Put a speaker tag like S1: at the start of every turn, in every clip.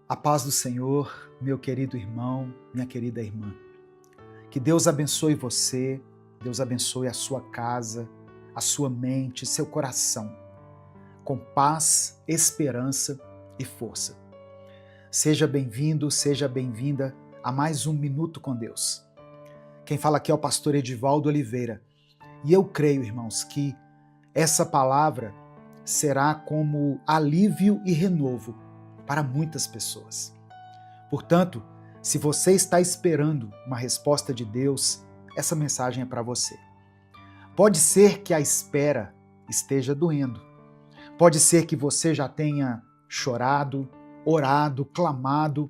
S1: A paz do Senhor, meu querido irmão, minha querida irmã. Que Deus abençoe você, Deus abençoe a sua casa, a sua mente, seu coração, com paz, esperança e força. Seja bem-vindo, seja bem-vinda a mais um Minuto com Deus. Quem fala aqui é o pastor Edivaldo Oliveira. E eu creio, irmãos, que essa palavra será como alívio e renovo para muitas pessoas. Portanto, se você está esperando uma resposta de Deus, essa mensagem é para você. Pode ser que a espera esteja doendo. Pode ser que você já tenha chorado, orado, clamado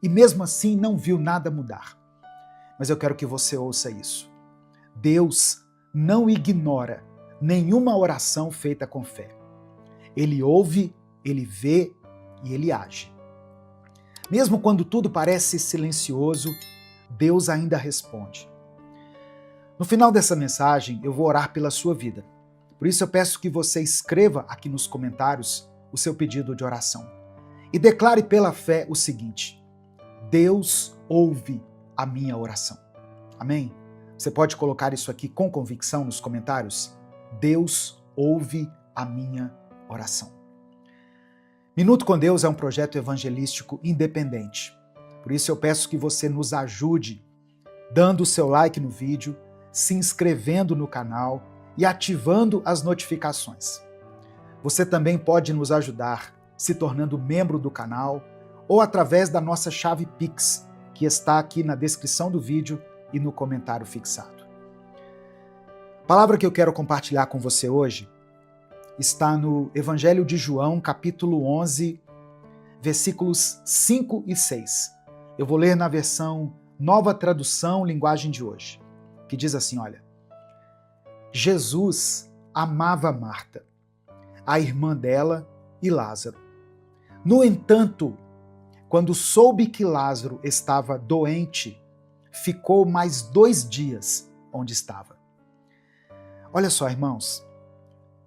S1: e mesmo assim não viu nada mudar. Mas eu quero que você ouça isso. Deus não ignora nenhuma oração feita com fé. Ele ouve, ele vê e ele age. Mesmo quando tudo parece silencioso, Deus ainda responde. No final dessa mensagem, eu vou orar pela sua vida. Por isso eu peço que você escreva aqui nos comentários o seu pedido de oração. E declare pela fé o seguinte: Deus ouve a minha oração. Amém? Você pode colocar isso aqui com convicção nos comentários? Deus ouve a minha oração. Minuto com Deus é um projeto evangelístico independente. Por isso eu peço que você nos ajude dando o seu like no vídeo, se inscrevendo no canal e ativando as notificações. Você também pode nos ajudar se tornando membro do canal ou através da nossa chave Pix, que está aqui na descrição do vídeo e no comentário fixado. A palavra que eu quero compartilhar com você hoje está no Evangelho de João, capítulo 11, versículos 5 e 6. Eu vou ler na versão Nova Tradução, linguagem de hoje, que diz assim, olha: Jesus amava Marta, a irmã dela e Lázaro. No entanto, quando soube que Lázaro estava doente, ficou mais 2 dias onde estava. Olha só, irmãos,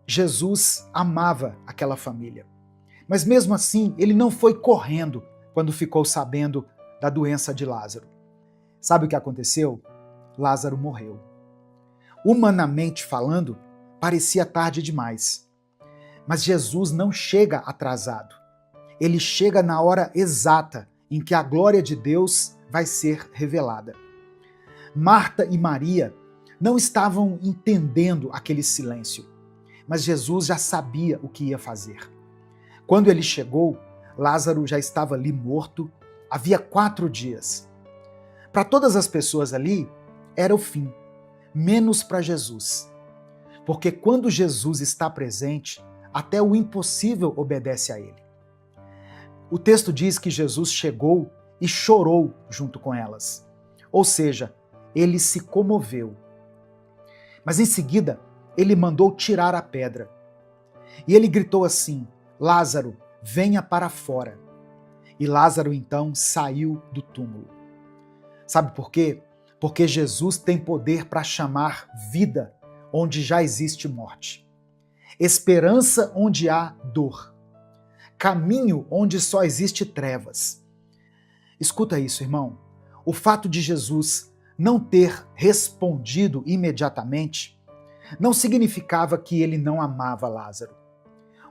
S1: Jesus amava aquela família. Mas mesmo assim, ele não foi correndo quando ficou sabendo da doença de Lázaro. Sabe o que aconteceu? Lázaro morreu. Humanamente falando, parecia tarde demais. Mas Jesus não chega atrasado. Ele chega na hora exata em que a glória de Deus vai ser revelada. Marta e Maria não estavam entendendo aquele silêncio. Mas Jesus já sabia o que ia fazer. Quando ele chegou, Lázaro já estava ali morto, havia 4 dias. Para todas as pessoas ali, era o fim, menos para Jesus. Porque quando Jesus está presente, até o impossível obedece a ele. O texto diz que Jesus chegou e chorou junto com elas. Ou seja, ele se comoveu. Mas em seguida, ele mandou tirar a pedra. E ele gritou assim: Lázaro, venha para fora. E Lázaro então saiu do túmulo. Sabe por quê? Porque Jesus tem poder para chamar vida onde já existe morte. Esperança onde há dor. Caminho onde só existe trevas. Escuta isso, irmão. O fato de Jesus não ter respondido imediatamente não significava que ele não amava Lázaro.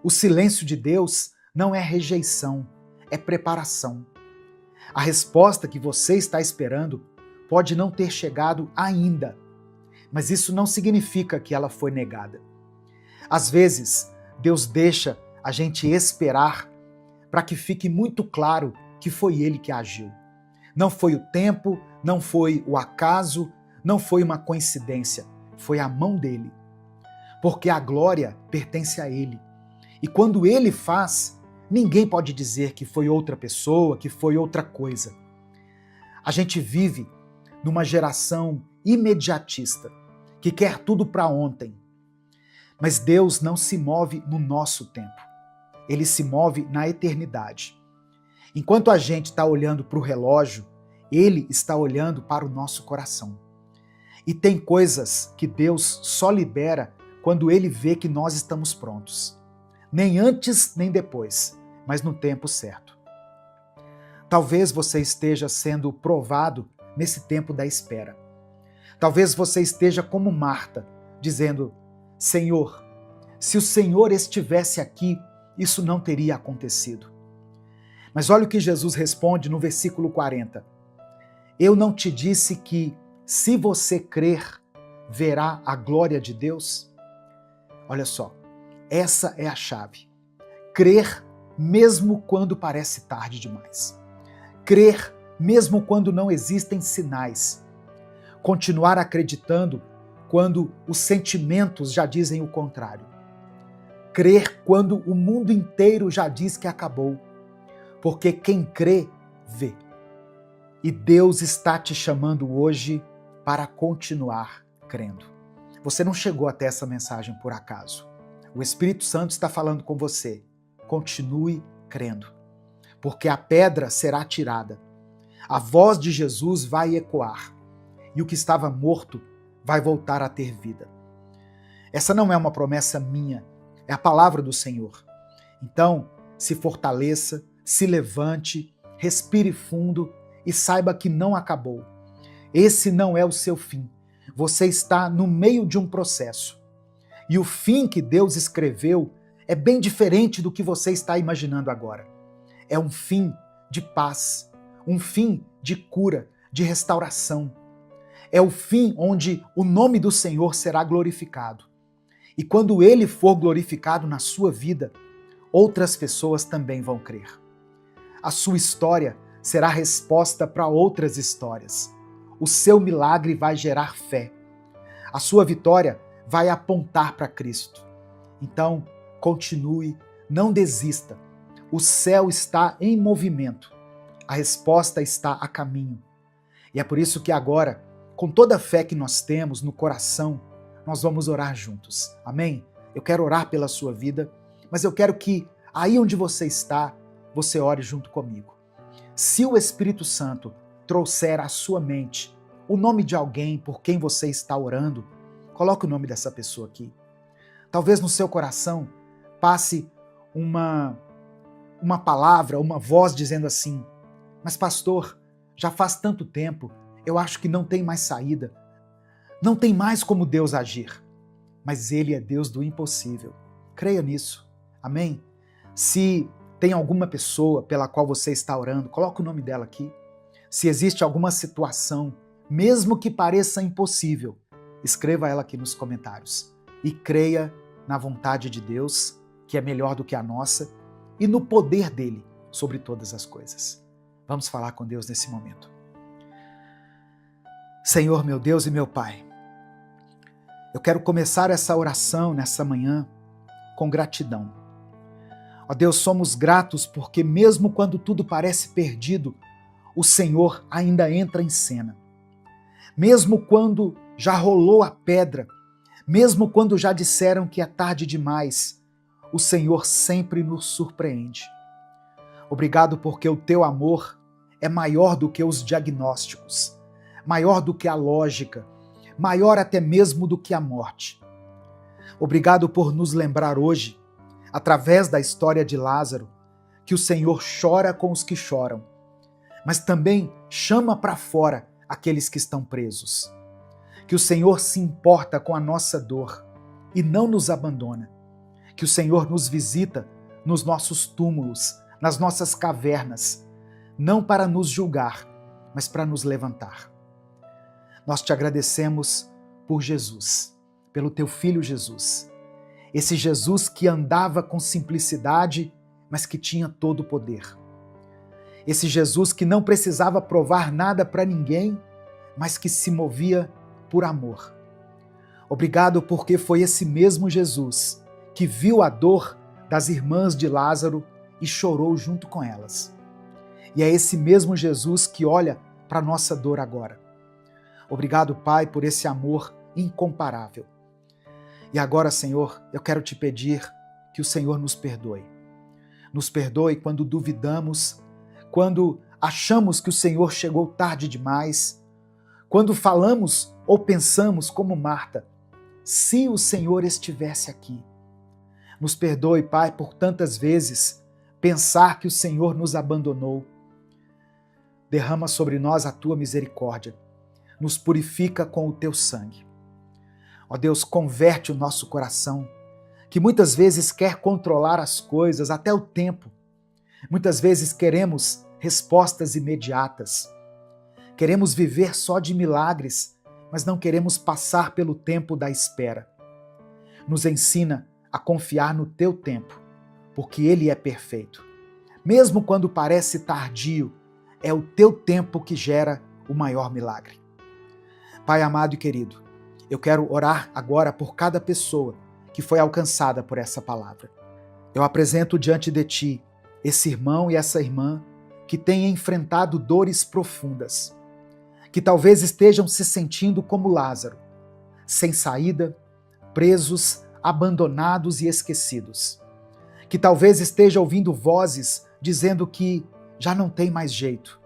S1: O silêncio de Deus não é rejeição, é preparação. A resposta que você está esperando pode não ter chegado ainda, mas isso não significa que ela foi negada. Às vezes, Deus deixa a gente esperar para que fique muito claro que foi Ele que agiu. Não foi o tempo, não foi o acaso, não foi uma coincidência. Foi a mão dele. Porque a glória pertence a ele. E quando ele faz, ninguém pode dizer que foi outra pessoa, que foi outra coisa. A gente vive numa geração imediatista, que quer tudo para ontem. Mas Deus não se move no nosso tempo. Ele se move na eternidade. Enquanto a gente está olhando para o relógio, ele está olhando para o nosso coração. E tem coisas que Deus só libera quando ele vê que nós estamos prontos. Nem antes, nem depois, mas no tempo certo. Talvez você esteja sendo provado nesse tempo da espera. Talvez você esteja como Marta, dizendo: Senhor, se o Senhor estivesse aqui, isso não teria acontecido. Mas olha o que Jesus responde no versículo 40. Eu não te disse que, se você crer, verá a glória de Deus? Olha só, essa é a chave. Crer mesmo quando parece tarde demais. Crer mesmo quando não existem sinais. Continuar acreditando quando os sentimentos já dizem o contrário. Crer quando o mundo inteiro já diz que acabou. Porque quem crê, vê. E Deus está te chamando hoje para continuar crendo. Você não chegou até essa mensagem por acaso. O Espírito Santo está falando com você. Continue crendo. Porque a pedra será tirada. A voz de Jesus vai ecoar. E o que estava morto vai voltar a ter vida. Essa não é uma promessa minha, é a palavra do Senhor. Então, se fortaleça, se levante, respire fundo e saiba que não acabou. Esse não é o seu fim. Você está no meio de um processo. E o fim que Deus escreveu é bem diferente do que você está imaginando agora. É um fim de paz, um fim de cura, de restauração. É o fim onde o nome do Senhor será glorificado. E quando ele for glorificado na sua vida, outras pessoas também vão crer. A sua história será resposta para outras histórias. O seu milagre vai gerar fé. A sua vitória vai apontar para Cristo. Então, continue, não desista. O céu está em movimento. A resposta está a caminho. E é por isso que agora, com toda a fé que nós temos no coração, nós vamos orar juntos. Amém? Eu quero orar pela sua vida, mas eu quero que aí onde você está, você ore junto comigo. Se o Espírito Santo trouxer à sua mente o nome de alguém por quem você está orando, coloque o nome dessa pessoa aqui. Talvez no seu coração passe uma palavra, uma voz dizendo assim: mas pastor, já faz tanto tempo, eu acho que não tem mais saída. Não tem mais como Deus agir. Mas Ele é Deus do impossível. Creia nisso. Amém? Se tem alguma pessoa pela qual você está orando, coloque o nome dela aqui. Se existe alguma situação, mesmo que pareça impossível, escreva ela aqui nos comentários. E creia na vontade de Deus, que é melhor do que a nossa, e no poder dele sobre todas as coisas. Vamos falar com Deus nesse momento. Senhor, meu Deus e meu Pai, eu quero começar essa oração nessa manhã com gratidão. Ó Deus, somos gratos porque mesmo quando tudo parece perdido, o Senhor ainda entra em cena. Mesmo quando já rolou a pedra, mesmo quando já disseram que é tarde demais, o Senhor sempre nos surpreende. Obrigado porque o teu amor é maior do que os diagnósticos, maior do que a lógica, maior até mesmo do que a morte. Obrigado por nos lembrar hoje, através da história de Lázaro, que o Senhor chora com os que choram, mas também chama para fora aqueles que estão presos. Que o Senhor se importa com a nossa dor e não nos abandona. Que o Senhor nos visita nos nossos túmulos, nas nossas cavernas, não para nos julgar, mas para nos levantar. Nós te agradecemos por Jesus, pelo teu Filho Jesus. Esse Jesus que andava com simplicidade, mas que tinha todo o poder. Esse Jesus que não precisava provar nada para ninguém, mas que se movia por amor. Obrigado porque foi esse mesmo Jesus que viu a dor das irmãs de Lázaro e chorou junto com elas. E é esse mesmo Jesus que olha para a nossa dor agora. Obrigado, Pai, por esse amor incomparável. E agora, Senhor, eu quero te pedir que o Senhor nos perdoe. Nos perdoe quando duvidamos, quando achamos que o Senhor chegou tarde demais, quando falamos ou pensamos como Marta, se o Senhor estivesse aqui. Nos perdoe, Pai, por tantas vezes pensar que o Senhor nos abandonou. derrama sobre nós a tua misericórdia, nos purifica com o teu sangue. Ó Deus, converte o nosso coração, que muitas vezes quer controlar as coisas, até o tempo. Muitas vezes queremos respostas imediatas. Queremos viver só de milagres, mas não queremos passar pelo tempo da espera. Nos ensina a confiar no teu tempo, porque ele é perfeito. Mesmo quando parece tardio, é o teu tempo que gera o maior milagre. Pai amado e querido, eu quero orar agora por cada pessoa que foi alcançada por essa palavra. Eu apresento diante de ti esse irmão e essa irmã que têm enfrentado dores profundas, que talvez estejam se sentindo como Lázaro, sem saída, presos, abandonados e esquecidos, que talvez esteja ouvindo vozes dizendo que já não tem mais jeito.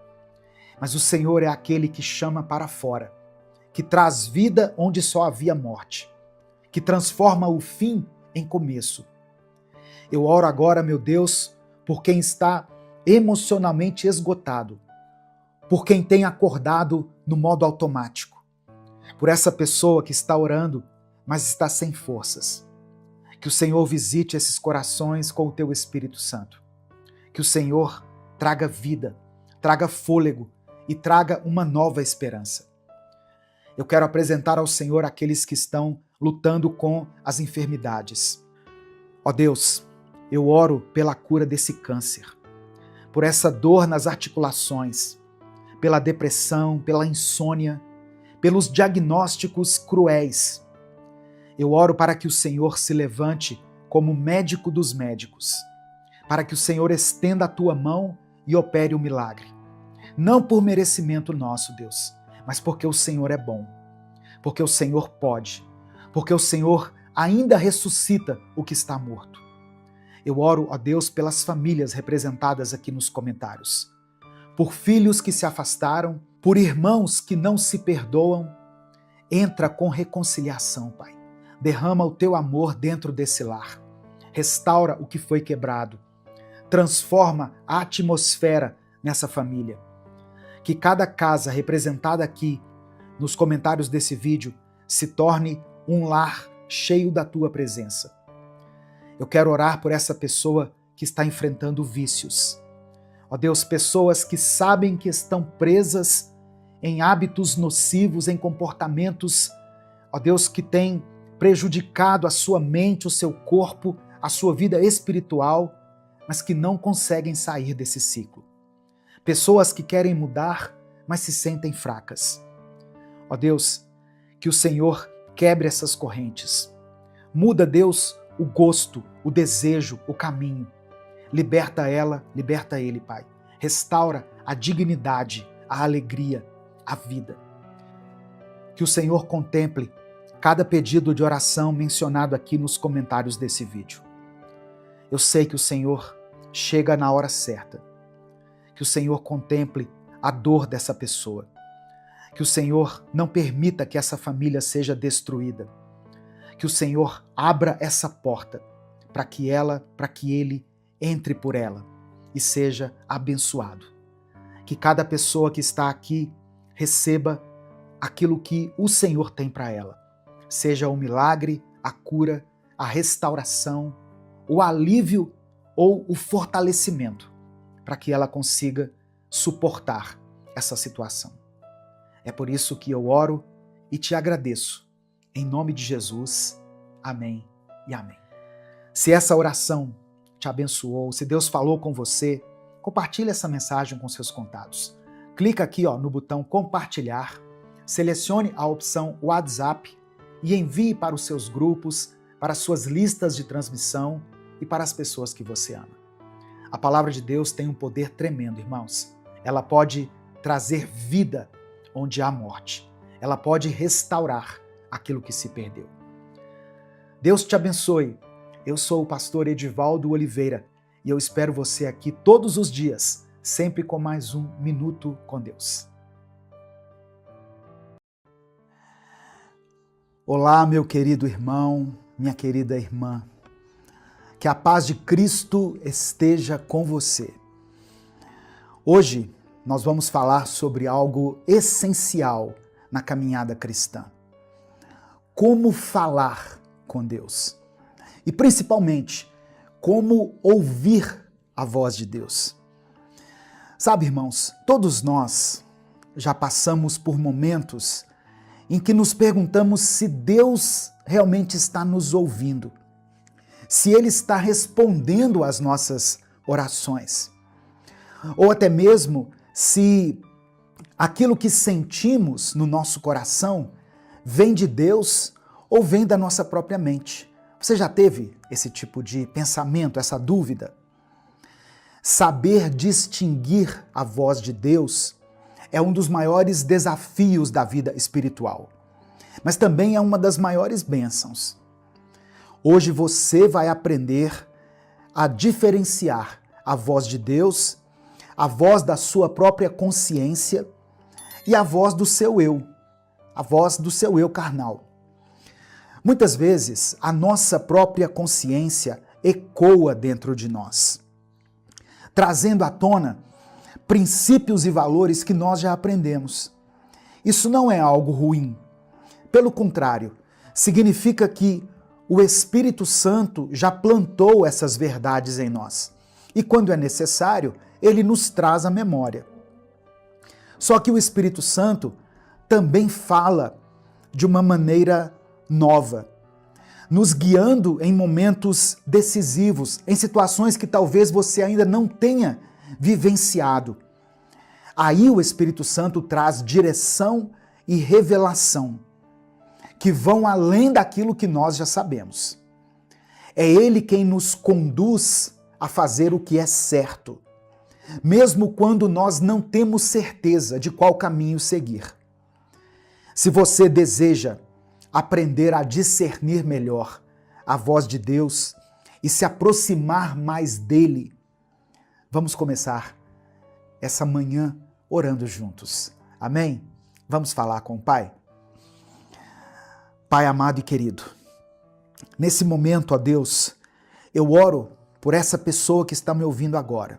S1: Mas o Senhor é aquele que chama para fora, que traz vida onde só havia morte, que transforma o fim em começo. Eu oro agora, meu Deus, por quem está emocionalmente esgotado, por quem tem acordado no modo automático, por essa pessoa que está orando, mas está sem forças. Que o Senhor visite esses corações com o teu Espírito Santo. Que o Senhor traga vida, traga fôlego e traga uma nova esperança. Eu quero apresentar ao Senhor aqueles que estão lutando com as enfermidades. Ó Deus, eu oro pela cura desse câncer, por essa dor nas articulações, pela depressão, pela insônia, pelos diagnósticos cruéis. Eu oro para que o Senhor se levante como médico dos médicos, para que o Senhor estenda a tua mão e opere o milagre. Não por merecimento nosso, Deus, mas porque o Senhor é bom, porque o Senhor pode, porque o Senhor ainda ressuscita o que está morto. Eu oro, ó Deus, pelas famílias representadas aqui nos comentários, por filhos que se afastaram, por irmãos que não se perdoam. Entra com reconciliação, Pai. Derrama o teu amor dentro desse lar. Restaura o que foi quebrado. Transforma a atmosfera nessa família. Que cada casa representada aqui nos comentários desse vídeo se torne um lar cheio da tua presença. Eu quero orar por essa pessoa que está enfrentando vícios. Ó Deus, pessoas que sabem que estão presas em hábitos nocivos, em comportamentos, ó Deus, que têm prejudicado a sua mente, o seu corpo, a sua vida espiritual, mas que não conseguem sair desse ciclo. Pessoas que querem mudar, mas se sentem fracas. Ó Deus, que o Senhor quebre essas correntes. Muda, Deus, o gosto, o desejo, o caminho. Liberta ela, liberta ele, Pai. Restaura a dignidade, a alegria, a vida. Que o Senhor contemple cada pedido de oração mencionado aqui nos comentários desse vídeo. Eu sei que o Senhor chega na hora certa. Que o Senhor contemple a dor dessa pessoa. Que o Senhor não permita que essa família seja destruída. Que o Senhor abra essa porta para que ele entre por ela e seja abençoado. Que cada pessoa que está aqui receba aquilo que o Senhor tem para ela. Seja o milagre, a cura, a restauração, o alívio ou o fortalecimento, para que ela consiga suportar essa situação. É por isso que eu oro e te agradeço. Em nome de Jesus, amém e amém. Se essa oração te abençoou, se Deus falou com você, compartilhe essa mensagem com seus contatos. Clica aqui no botão compartilhar, selecione a opção WhatsApp e envie para os seus grupos, para as suas listas de transmissão e para as pessoas que você ama. A palavra de Deus tem um poder tremendo, irmãos. Ela pode trazer vida onde há morte. Ela pode restaurar aquilo que se perdeu. Deus te abençoe. Eu sou o pastor Edivaldo Oliveira e eu espero você aqui todos os dias, sempre com mais um Minuto com Deus. Olá, meu querido irmão, minha querida irmã. Que a paz de Cristo esteja com você. Hoje nós vamos falar sobre algo essencial na caminhada cristã. Como falar com Deus. E principalmente, como ouvir a voz de Deus. Sabe, irmãos, todos nós já passamos por momentos em que nos perguntamos se Deus realmente está nos ouvindo, se Ele está respondendo às nossas orações, ou até mesmo se aquilo que sentimos no nosso coração vem de Deus ou vem da nossa própria mente. Você já teve esse tipo de pensamento, essa dúvida? Saber distinguir a voz de Deus é um dos maiores desafios da vida espiritual, mas também é uma das maiores bênçãos. Hoje você vai aprender a diferenciar a voz de Deus, a voz da sua própria consciência e a voz do seu eu, a voz do seu eu carnal. Muitas vezes a nossa própria consciência ecoa dentro de nós, trazendo à tona princípios e valores que nós já aprendemos. Isso não é algo ruim. Pelo contrário, significa que o Espírito Santo já plantou essas verdades em nós. E quando é necessário, ele nos traz à memória. Só que o Espírito Santo também fala de uma maneira nova, nos guiando em momentos decisivos, em situações que talvez você ainda não tenha vivenciado. Aí o Espírito Santo traz direção e revelação, que vão além daquilo que nós já sabemos. É Ele quem nos conduz a fazer o que é certo, mesmo quando nós não temos certeza de qual caminho seguir. Se você deseja aprender a discernir melhor a voz de Deus e se aproximar mais dele, vamos começar essa manhã orando juntos. Amém? Vamos falar com o Pai? Pai amado e querido, nesse momento, ó Deus, eu oro por essa pessoa que está me ouvindo agora.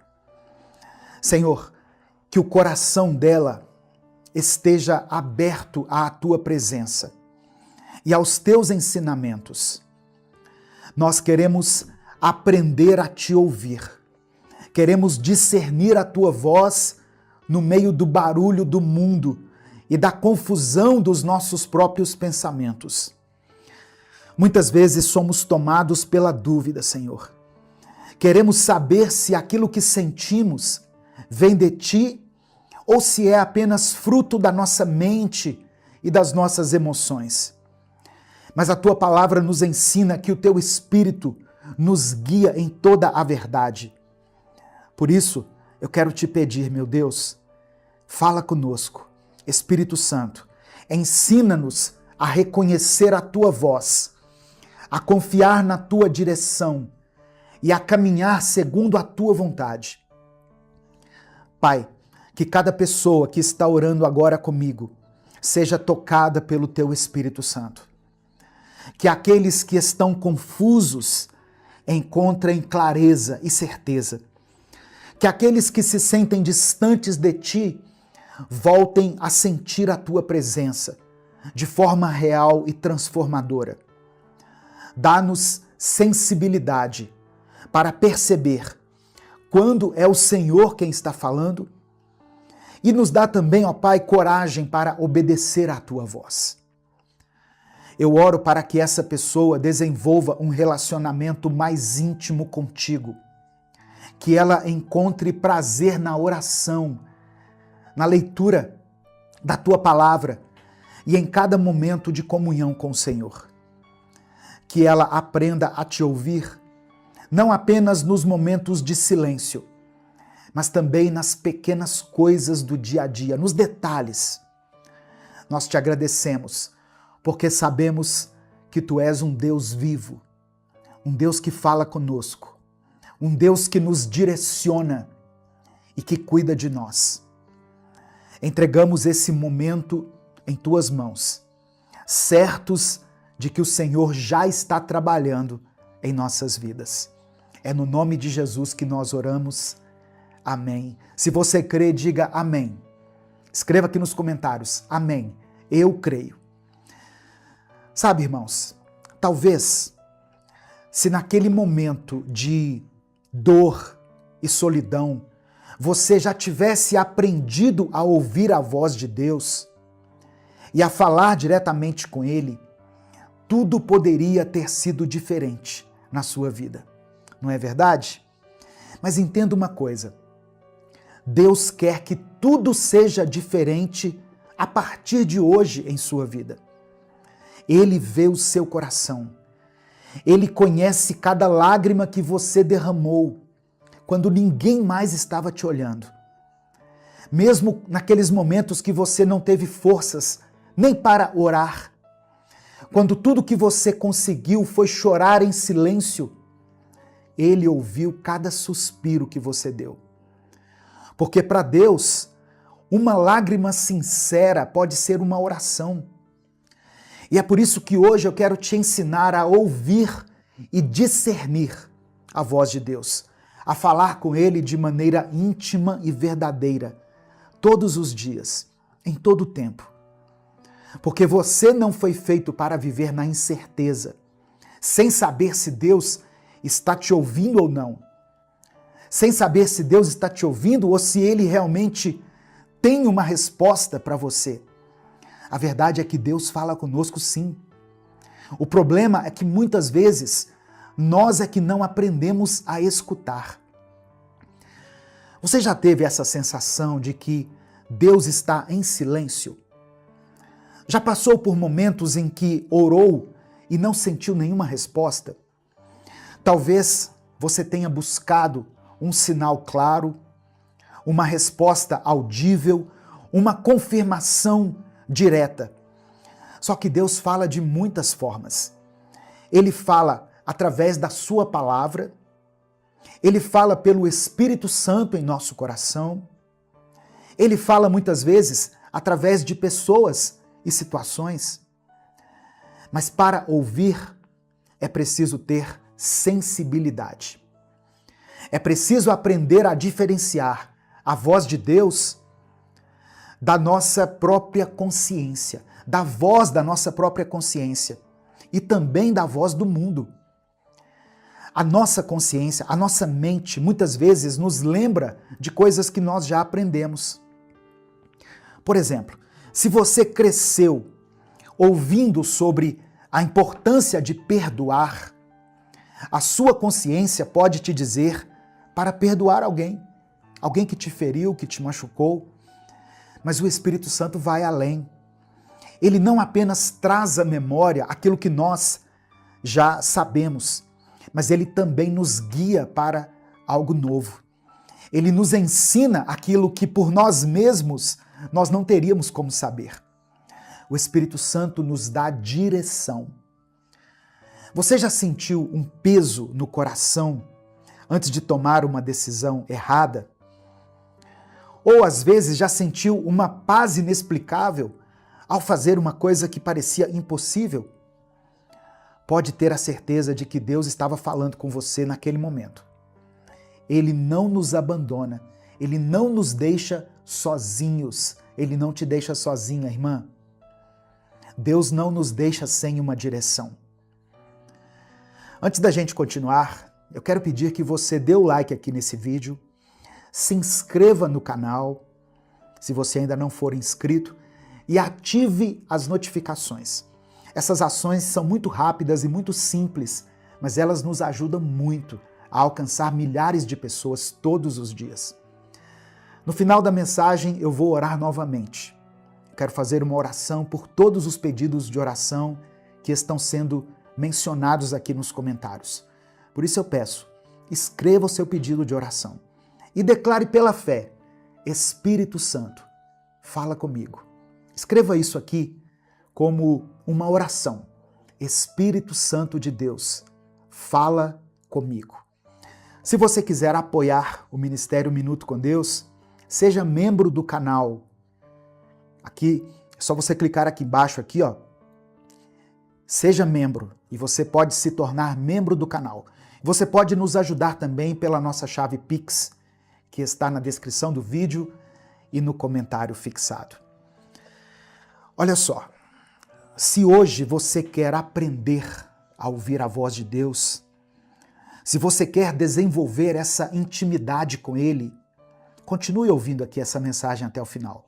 S1: Senhor, que o coração dela esteja aberto à tua presença e aos teus ensinamentos. Nós queremos aprender a te ouvir. Queremos discernir a tua voz no meio do barulho do mundo e da confusão dos nossos próprios pensamentos. Muitas vezes somos tomados pela dúvida, Senhor. Queremos saber se aquilo que sentimos vem de ti ou se é apenas fruto da nossa mente e das nossas emoções. Mas a tua palavra nos ensina que o teu Espírito nos guia em toda a verdade. Por isso, eu quero te pedir, meu Deus, fala conosco. Espírito Santo, ensina-nos a reconhecer a tua voz, a confiar na tua direção e a caminhar segundo a tua vontade. Pai, que cada pessoa que está orando agora comigo seja tocada pelo teu Espírito Santo. Que aqueles que estão confusos encontrem clareza e certeza. Que aqueles que se sentem distantes de ti voltem a sentir a tua presença de forma real e transformadora. Dá-nos sensibilidade para perceber quando é o Senhor quem está falando e nos dá também, ó Pai, coragem para obedecer à tua voz. Eu oro para que essa pessoa desenvolva um relacionamento mais íntimo contigo, que ela encontre prazer na oração, na leitura da tua palavra e em cada momento de comunhão com o Senhor. Que ela aprenda a te ouvir, não apenas nos momentos de silêncio, mas também nas pequenas coisas do dia a dia, nos detalhes. Nós te agradecemos, porque sabemos que tu és um Deus vivo, um Deus que fala conosco, um Deus que nos direciona e que cuida de nós. Entregamos esse momento em tuas mãos, certos de que o Senhor já está trabalhando em nossas vidas. É no nome de Jesus que nós oramos. Amém. Se você crê, diga amém. Escreva aqui nos comentários, amém. Eu creio. Sabe, irmãos, talvez se naquele momento de dor e solidão, você já tivesse aprendido a ouvir a voz de Deus e a falar diretamente com Ele, tudo poderia ter sido diferente na sua vida. Não é verdade? Mas entenda uma coisa. Deus quer que tudo seja diferente a partir de hoje em sua vida. Ele vê o seu coração. Ele conhece cada lágrima que você derramou quando ninguém mais estava te olhando. Mesmo naqueles momentos que você não teve forças nem para orar, quando tudo que você conseguiu foi chorar em silêncio, Ele ouviu cada suspiro que você deu. Porque para Deus, uma lágrima sincera pode ser uma oração. E é por isso que hoje eu quero te ensinar a ouvir e discernir a voz de Deus, a falar com Ele de maneira íntima e verdadeira, todos os dias, em todo o tempo. Porque você não foi feito para viver na incerteza, sem saber se Deus está te ouvindo ou não, sem saber se Deus está te ouvindo ou se Ele realmente tem uma resposta para você. A verdade é que Deus fala conosco sim. O problema é que muitas vezes nós é que não aprendemos a escutar. Você já teve essa sensação de que Deus está em silêncio? Já passou por momentos em que orou e não sentiu nenhuma resposta? Talvez você tenha buscado um sinal claro, uma resposta audível, uma confirmação direta. Só que Deus fala de muitas formas. Ele fala através da sua palavra, Ele fala pelo Espírito Santo em nosso coração, Ele fala muitas vezes através de pessoas e situações. Mas para ouvir é preciso ter sensibilidade. É preciso aprender a diferenciar a voz de Deus da nossa própria consciência, da voz da nossa própria consciência e também da voz do mundo. A nossa consciência, a nossa mente, muitas vezes nos lembra de coisas que nós já aprendemos. Por exemplo, se você cresceu ouvindo sobre a importância de perdoar, a sua consciência pode te dizer para perdoar alguém que te feriu, que te machucou. Mas o Espírito Santo vai além. Ele não apenas traz à memória aquilo que nós já sabemos, mas ele também nos guia para algo novo. Ele nos ensina aquilo que por nós mesmos nós não teríamos como saber. O Espírito Santo nos dá direção. Você já sentiu um peso no coração antes de tomar uma decisão errada? Ou às vezes já sentiu uma paz inexplicável ao fazer uma coisa que parecia impossível? Pode ter a certeza de que Deus estava falando com você naquele momento. Ele não nos abandona, Ele não nos deixa sozinhos, Ele não te deixa sozinha, irmã. Deus não nos deixa sem uma direção. Antes da gente continuar, eu quero pedir que você dê o like aqui nesse vídeo, se inscreva no canal, se você ainda não for inscrito, e ative as notificações. Essas ações são muito rápidas e muito simples, mas elas nos ajudam muito a alcançar milhares de pessoas todos os dias. No final da mensagem, eu vou orar novamente. Quero fazer uma oração por todos os pedidos de oração que estão sendo mencionados aqui nos comentários. Por isso eu peço, escreva o seu pedido de oração e declare pela fé: Espírito Santo, fala comigo. Escreva isso aqui como uma oração. Espírito Santo de Deus, fala comigo. Se você quiser apoiar o Ministério Minuto com Deus, seja membro do canal. Aqui, é só você clicar aqui embaixo, aqui, ó. Seja membro e você pode se tornar membro do canal. Você pode nos ajudar também pela nossa chave Pix, que está na descrição do vídeo e no comentário fixado. Olha só, se hoje você quer aprender a ouvir a voz de Deus, se você quer desenvolver essa intimidade com Ele, continue ouvindo aqui essa mensagem até o final,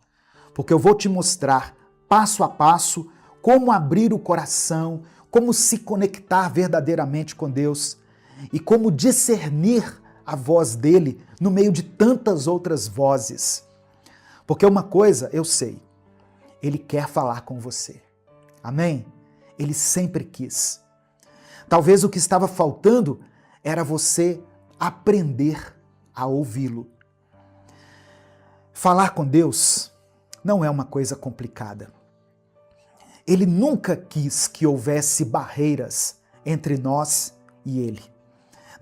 S1: porque eu vou te mostrar passo a passo como abrir o coração, como se conectar verdadeiramente com Deus e como discernir a voz dele no meio de tantas outras vozes. Porque uma coisa eu sei, ele quer falar com você. Amém? Ele sempre quis. Talvez o que estava faltando era você aprender a ouvi-lo. Falar com Deus não é uma coisa complicada. Ele nunca quis que houvesse barreiras entre nós e Ele.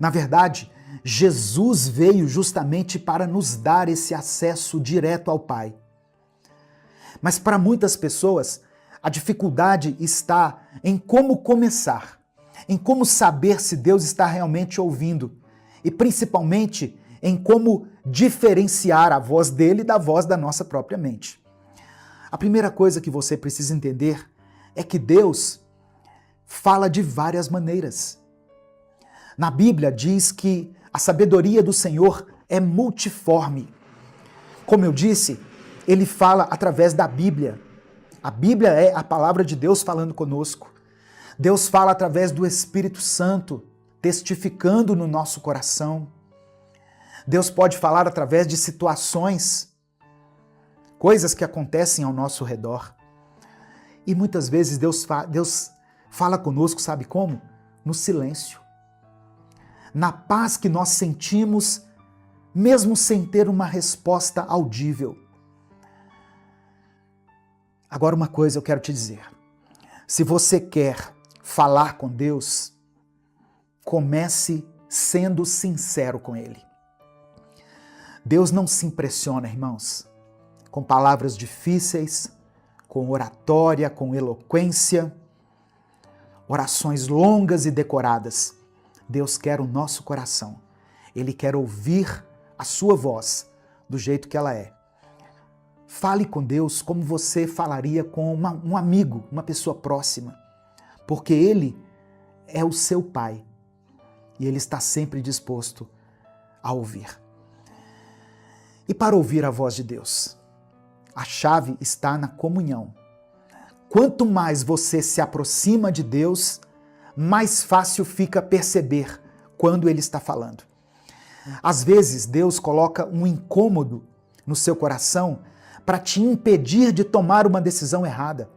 S1: Na verdade, Jesus veio justamente para nos dar esse acesso direto ao Pai. Mas para muitas pessoas, a dificuldade está em como começar, em como saber se Deus está realmente ouvindo e principalmente em como diferenciar a voz dele da voz da nossa própria mente. A primeira coisa que você precisa entender é que Deus fala de várias maneiras. Na Bíblia diz que a sabedoria do Senhor é multiforme. Como eu disse, ele fala através da Bíblia. A Bíblia é a palavra de Deus falando conosco. Deus fala através do Espírito Santo, testificando no nosso coração. Deus pode falar através de situações, coisas que acontecem ao nosso redor. E muitas vezes Deus fala conosco, sabe como? No silêncio. Na paz que nós sentimos, mesmo sem ter uma resposta audível. Agora uma coisa eu quero te dizer. Se você quer falar com Deus, comece sendo sincero com Ele. Deus não se impressiona, irmãos, com palavras difíceis, com oratória, com eloquência, orações longas e decoradas. Deus quer o nosso coração. Ele quer ouvir a sua voz do jeito que ela é. Fale com Deus como você falaria com um amigo, uma pessoa próxima, porque Ele é o seu Pai e Ele está sempre disposto a ouvir. E para ouvir a voz de Deus, a chave está na comunhão. Quanto mais você se aproxima de Deus, mais fácil fica perceber quando Ele está falando. Às vezes, Deus coloca um incômodo no seu coração para te impedir de tomar uma decisão errada.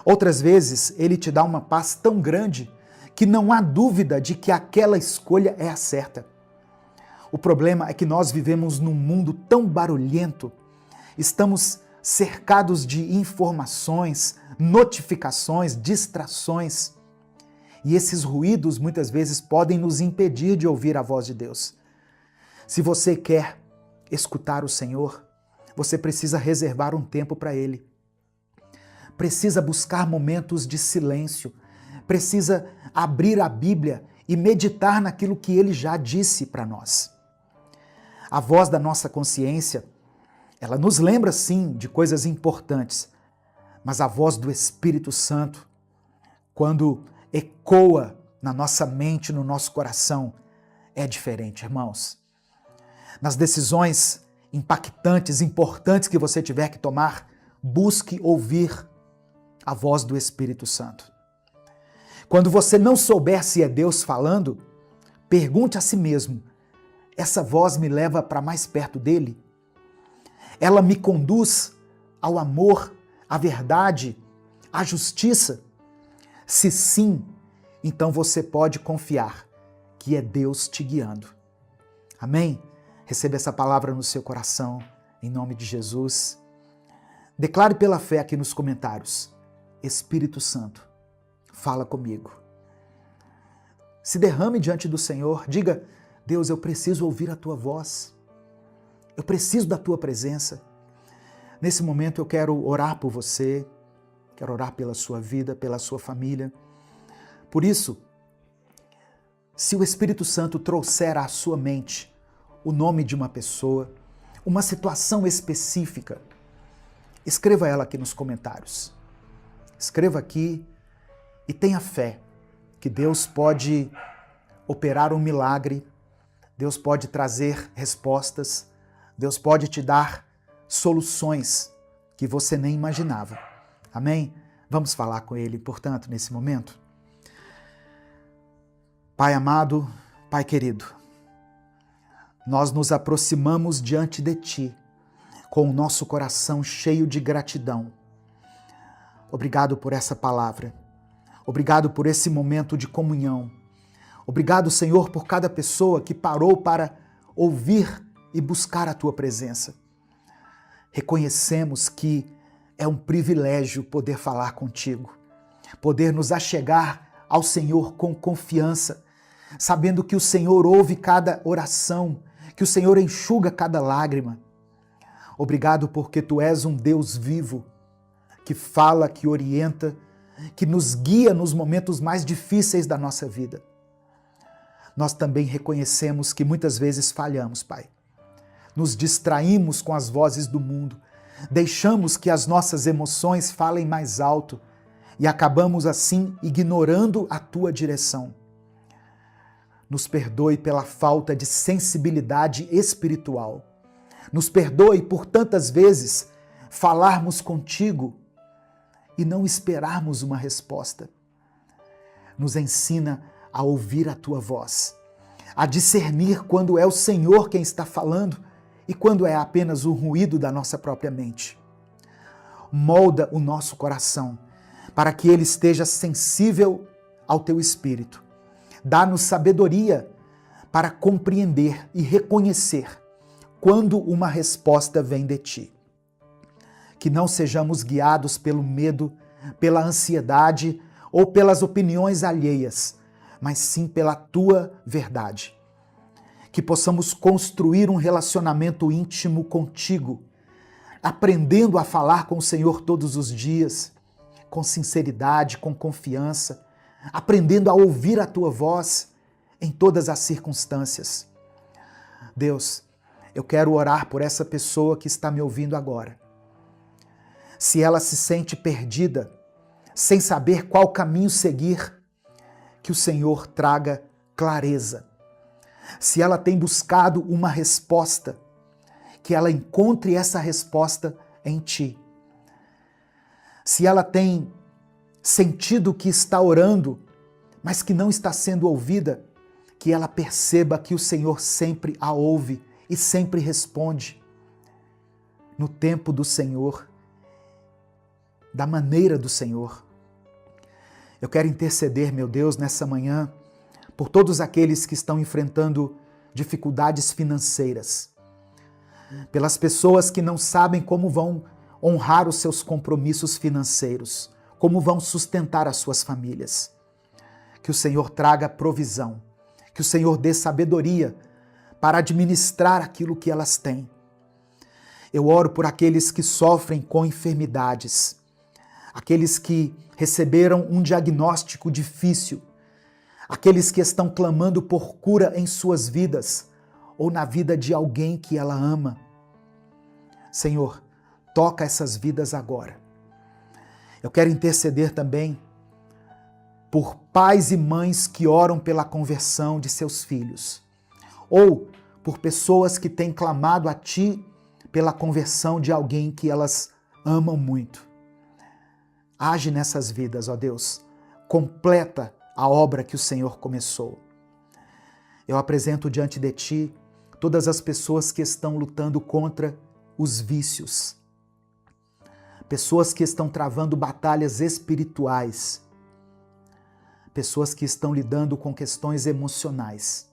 S1: Outras vezes, Ele te dá uma paz tão grande que não há dúvida de que aquela escolha é a certa. O problema é que nós vivemos num mundo tão barulhento, estamos cercados de informações, notificações, distrações, e esses ruídos muitas vezes podem nos impedir de ouvir a voz de Deus. Se você quer escutar o Senhor, você precisa reservar um tempo para Ele. Precisa buscar momentos de silêncio, precisa abrir a Bíblia e meditar naquilo que Ele já disse para nós. A voz da nossa consciência, ela nos lembra sim de coisas importantes, mas a voz do Espírito Santo, quando ecoa na nossa mente, no nosso coração, é diferente, irmãos. Nas decisões impactantes, importantes que você tiver que tomar, busque ouvir a voz do Espírito Santo. Quando você não souber se é Deus falando, pergunte a si mesmo: essa voz me leva para mais perto dele? Ela me conduz ao amor, à verdade, à justiça? Se sim, então você pode confiar que é Deus te guiando. Amém? Receba essa palavra no seu coração, em nome de Jesus. Declare pela fé aqui nos comentários: Espírito Santo, fala comigo. Se derrame diante do Senhor, diga: Deus, eu preciso ouvir a tua voz. Eu preciso da tua presença. Nesse momento eu quero orar por você, quero orar pela sua vida, pela sua família. Por isso, se o Espírito Santo trouxer à sua mente o nome de uma pessoa, uma situação específica, escreva ela aqui nos comentários. Escreva aqui e tenha fé que Deus pode operar um milagre, Deus pode trazer respostas, Deus pode te dar soluções que você nem imaginava. Amém? Vamos falar com Ele, portanto, nesse momento. Pai amado, Pai querido, nós nos aproximamos diante de Ti com o nosso coração cheio de gratidão. Obrigado por essa palavra. Obrigado por esse momento de comunhão. Obrigado, Senhor, por cada pessoa que parou para ouvir e buscar a Tua presença. Reconhecemos que é um privilégio poder falar contigo, poder nos achegar ao Senhor com confiança, sabendo que o Senhor ouve cada oração, que o Senhor enxuga cada lágrima. Obrigado porque Tu és um Deus vivo, que fala, que orienta, que nos guia nos momentos mais difíceis da nossa vida. Nós também reconhecemos que muitas vezes falhamos, Pai. Nos distraímos com as vozes do mundo, deixamos que as nossas emoções falem mais alto e acabamos assim ignorando a Tua direção. Nos perdoe pela falta de sensibilidade espiritual. Nos perdoe por tantas vezes falarmos contigo e não esperarmos uma resposta. Nos ensina a ouvir a Tua voz, a discernir quando é o Senhor quem está falando e quando é apenas o ruído da nossa própria mente. Molda o nosso coração para que ele esteja sensível ao Teu Espírito. Dá-nos sabedoria para compreender e reconhecer quando uma resposta vem de Ti. Que não sejamos guiados pelo medo, pela ansiedade ou pelas opiniões alheias, mas sim pela Tua verdade. Que possamos construir um relacionamento íntimo contigo, aprendendo a falar com o Senhor todos os dias, com sinceridade, com confiança, aprendendo a ouvir a Tua voz em todas as circunstâncias. Deus, eu quero orar por essa pessoa que está me ouvindo agora. Se ela se sente perdida, sem saber qual caminho seguir, que o Senhor traga clareza. Se ela tem buscado uma resposta, que ela encontre essa resposta em Ti. Se ela tem sentido que está orando, mas que não está sendo ouvida, que ela perceba que o Senhor sempre a ouve e sempre responde. No tempo do Senhor, da maneira do Senhor. Eu quero interceder, meu Deus, nessa manhã, por todos aqueles que estão enfrentando dificuldades financeiras, pelas pessoas que não sabem como vão honrar os seus compromissos financeiros, como vão sustentar as suas famílias. Que o Senhor traga provisão, que o Senhor dê sabedoria para administrar aquilo que elas têm. Eu oro por aqueles que sofrem com enfermidades, aqueles que receberam um diagnóstico difícil, aqueles que estão clamando por cura em suas vidas ou na vida de alguém que ela ama. Senhor, toca essas vidas agora. Eu quero interceder também por pais e mães que oram pela conversão de seus filhos, ou por pessoas que têm clamado a Ti pela conversão de alguém que elas amam muito. Age nessas vidas, ó Deus. Completa a obra que o Senhor começou. Eu apresento diante de Ti todas as pessoas que estão lutando contra os vícios. Pessoas que estão travando batalhas espirituais. Pessoas que estão lidando com questões emocionais,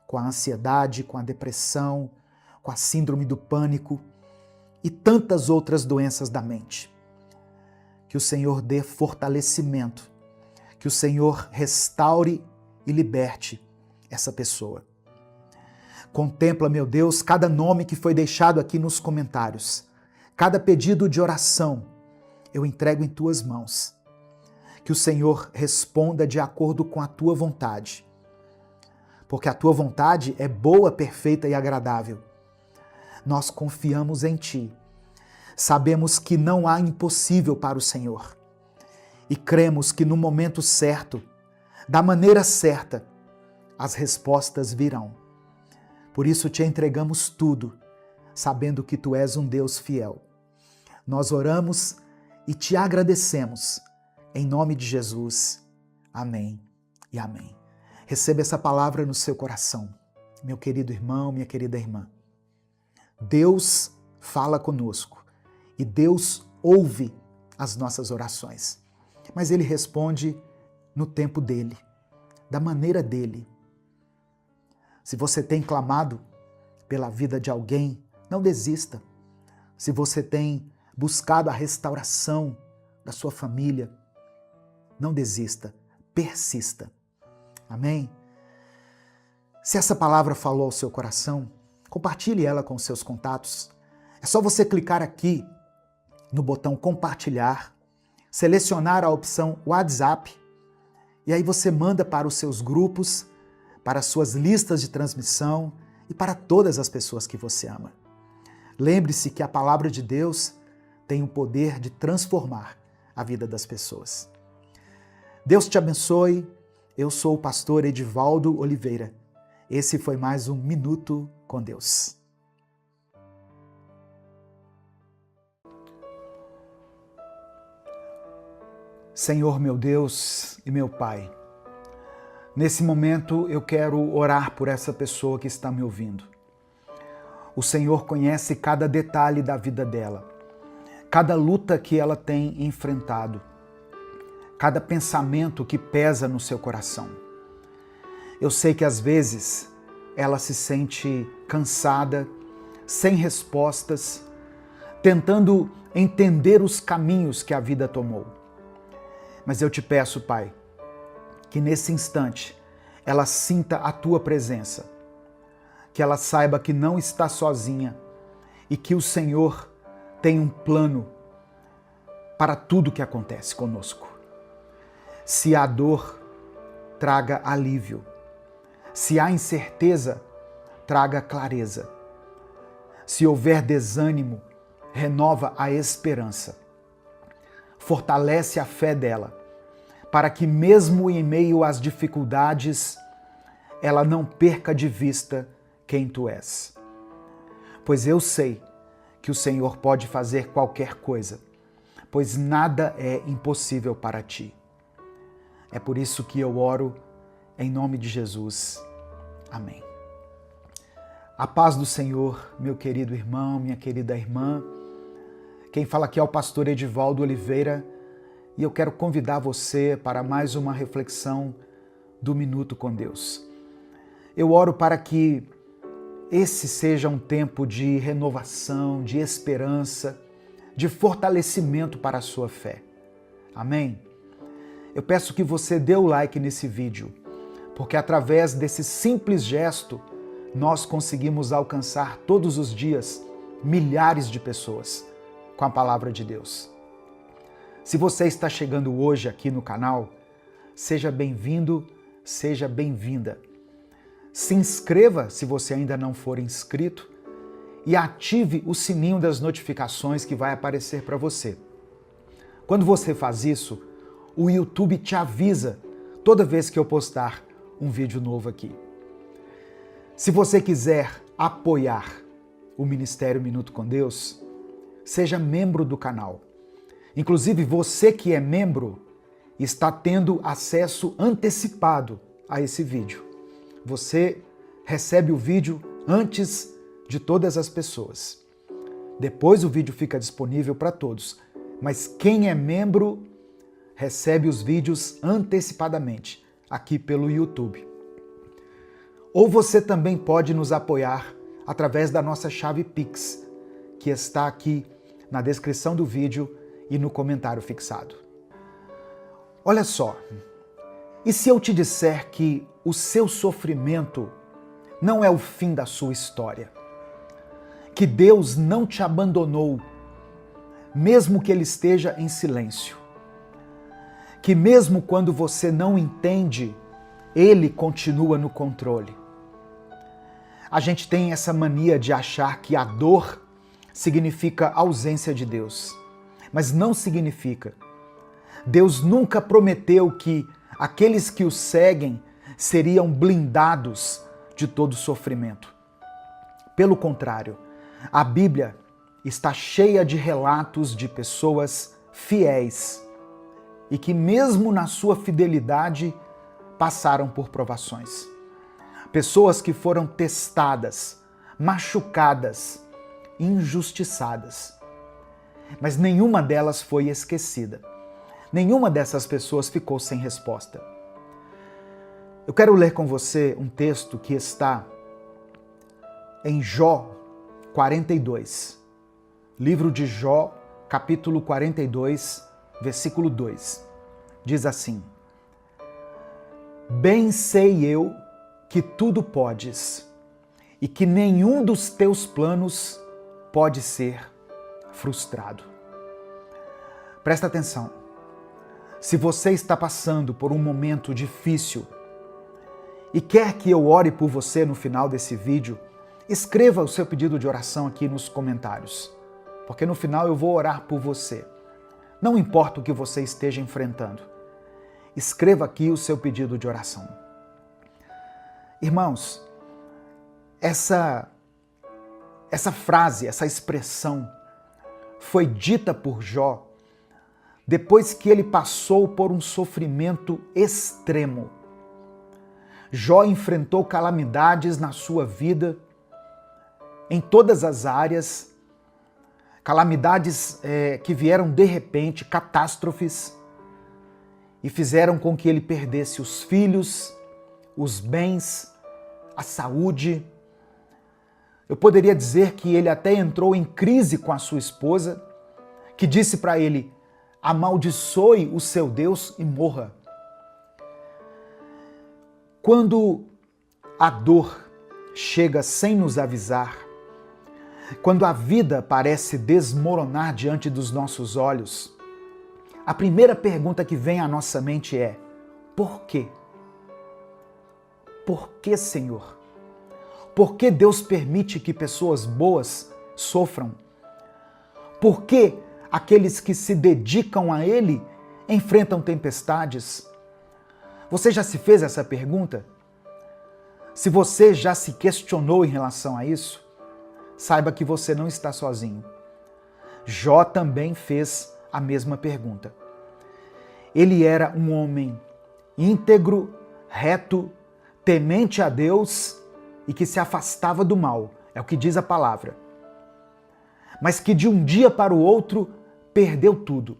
S1: com a ansiedade, com a depressão, com a síndrome do pânico e tantas outras doenças da mente. Que o Senhor dê fortalecimento, que o Senhor restaure e liberte essa pessoa. Contempla, meu Deus, cada nome que foi deixado aqui nos comentários, cada pedido de oração, eu entrego em Tuas mãos. Que o Senhor responda de acordo com a Tua vontade. porque a tua vontade é boa, perfeita e agradável. Nós confiamos em ti. Sabemos que não há impossível para o Senhor. E cremos que no momento certo, da maneira certa, as respostas virão. Por isso te entregamos tudo, sabendo que tu és um Deus fiel. Nós oramos e te agradecemos. Em nome de Jesus. Amém e amém. Receba essa palavra no seu coração, meu querido irmão, minha querida irmã. Deus fala conosco e Deus ouve as nossas orações, mas Ele responde no tempo dele, da maneira dele. Se você tem clamado pela vida de alguém, não desista. Se você tem buscado a restauração da sua família, não desista, persista. Amém? Se essa palavra falou ao seu coração, compartilhe ela com seus contatos. É só você clicar aqui no botão compartilhar, selecionar a opção WhatsApp e aí você manda para os seus grupos, para as suas listas de transmissão e para todas as pessoas que você ama. Lembre-se que a palavra de Deus tem o poder de transformar a vida das pessoas. Deus te abençoe. Eu sou o pastor Edivaldo Oliveira. Esse foi mais um Minuto com Deus. Senhor meu Deus e meu Pai, nesse momento eu quero orar por essa pessoa que está me ouvindo. O Senhor conhece cada detalhe da vida dela, cada luta que ela tem enfrentado, cada pensamento que pesa no seu coração. Eu sei que às vezes ela se sente cansada, sem respostas, tentando entender os caminhos que a vida tomou. Mas eu te peço, Pai, que nesse instante ela sinta a tua presença, que ela saiba que não está sozinha e que o Senhor tem um plano para tudo que acontece conosco. Se há dor, traga alívio. Se há incerteza, traga clareza. Se houver desânimo, renova a esperança. Fortalece a fé dela, para que mesmo em meio às dificuldades, ela não perca de vista quem tu és. Pois eu sei que o Senhor pode fazer qualquer coisa, pois nada é impossível para ti. É por isso que eu oro em nome de Jesus. Amém. A paz do Senhor, meu querido irmão, minha querida irmã. Quem fala aqui é o pastor Edivaldo Oliveira e eu quero convidar você para mais uma reflexão do Minuto com Deus. Eu oro para que esse seja um tempo de renovação, de esperança, de fortalecimento para a sua fé. Amém? Eu peço que você dê o like nesse vídeo, porque através desse simples gesto, nós conseguimos alcançar todos os dias milhares de pessoas com a palavra de Deus. Se você está chegando hoje aqui no canal, seja bem-vindo, seja bem-vinda. Se inscreva se você ainda não for inscrito e ative o sininho das notificações que vai aparecer para você. Quando você faz isso, o YouTube te avisa toda vez que eu postar um vídeo novo aqui. Se você quiser apoiar o Ministério Minuto com Deus, seja membro do canal. Inclusive, você que é membro está tendo acesso antecipado a esse vídeo. Você recebe o vídeo antes de todas as pessoas. Depois o vídeo fica disponível para todos, mas quem é membro recebe os vídeos antecipadamente aqui pelo YouTube. Ou você também pode nos apoiar através da nossa chave Pix, que está aqui na descrição do vídeo e no comentário fixado. Olha só, e se eu te disser que o seu sofrimento não é o fim da sua história? Que Deus não te abandonou, mesmo que Ele esteja em silêncio? Que mesmo quando você não entende, Ele continua no controle. A gente tem essa mania de achar que a dor significa ausência de Deus, mas não significa. Deus nunca prometeu que aqueles que o seguem seriam blindados de todo sofrimento. Pelo contrário, a Bíblia está cheia de relatos de pessoas fiéis e que, mesmo na sua fidelidade, passaram por provações. Pessoas que foram testadas, machucadas, injustiçadas. Mas nenhuma delas foi esquecida. Nenhuma dessas pessoas ficou sem resposta. Eu quero ler com você um texto que está em Jó 42. Livro de Jó, capítulo 42, versículo 2. Diz assim: Bem sei eu que tudo podes, e que nenhum dos teus planos pode ser frustrado. Presta atenção. Se você está passando por um momento difícil e quer que eu ore por você no final desse vídeo, escreva o seu pedido de oração aqui nos comentários, porque no final eu vou orar por você. Não importa o que você esteja enfrentando, escreva aqui o seu pedido de oração. Irmãos, essa frase, essa expressão foi dita por Jó depois que ele passou por um sofrimento extremo. Jó enfrentou calamidades na sua vida, em todas as áreas, calamidades que vieram de repente, catástrofes, e fizeram com que ele perdesse os filhos, os bens, a saúde. Eu poderia dizer que ele até entrou em crise com a sua esposa, que disse para ele: amaldiçoe o seu Deus e morra. Quando a dor chega sem nos avisar, quando a vida parece desmoronar diante dos nossos olhos, a primeira pergunta que vem à nossa mente é: por quê? Por que, Senhor? Por que Deus permite que pessoas boas sofram? Por que aqueles que se dedicam a Ele enfrentam tempestades? Você já se fez essa pergunta? Se você já se questionou em relação a isso, saiba que você não está sozinho. Jó também fez a mesma pergunta. Ele era um homem íntegro, reto, temente a Deus e que se afastava do mal, é o que diz a palavra. Mas que de um dia para o outro perdeu tudo.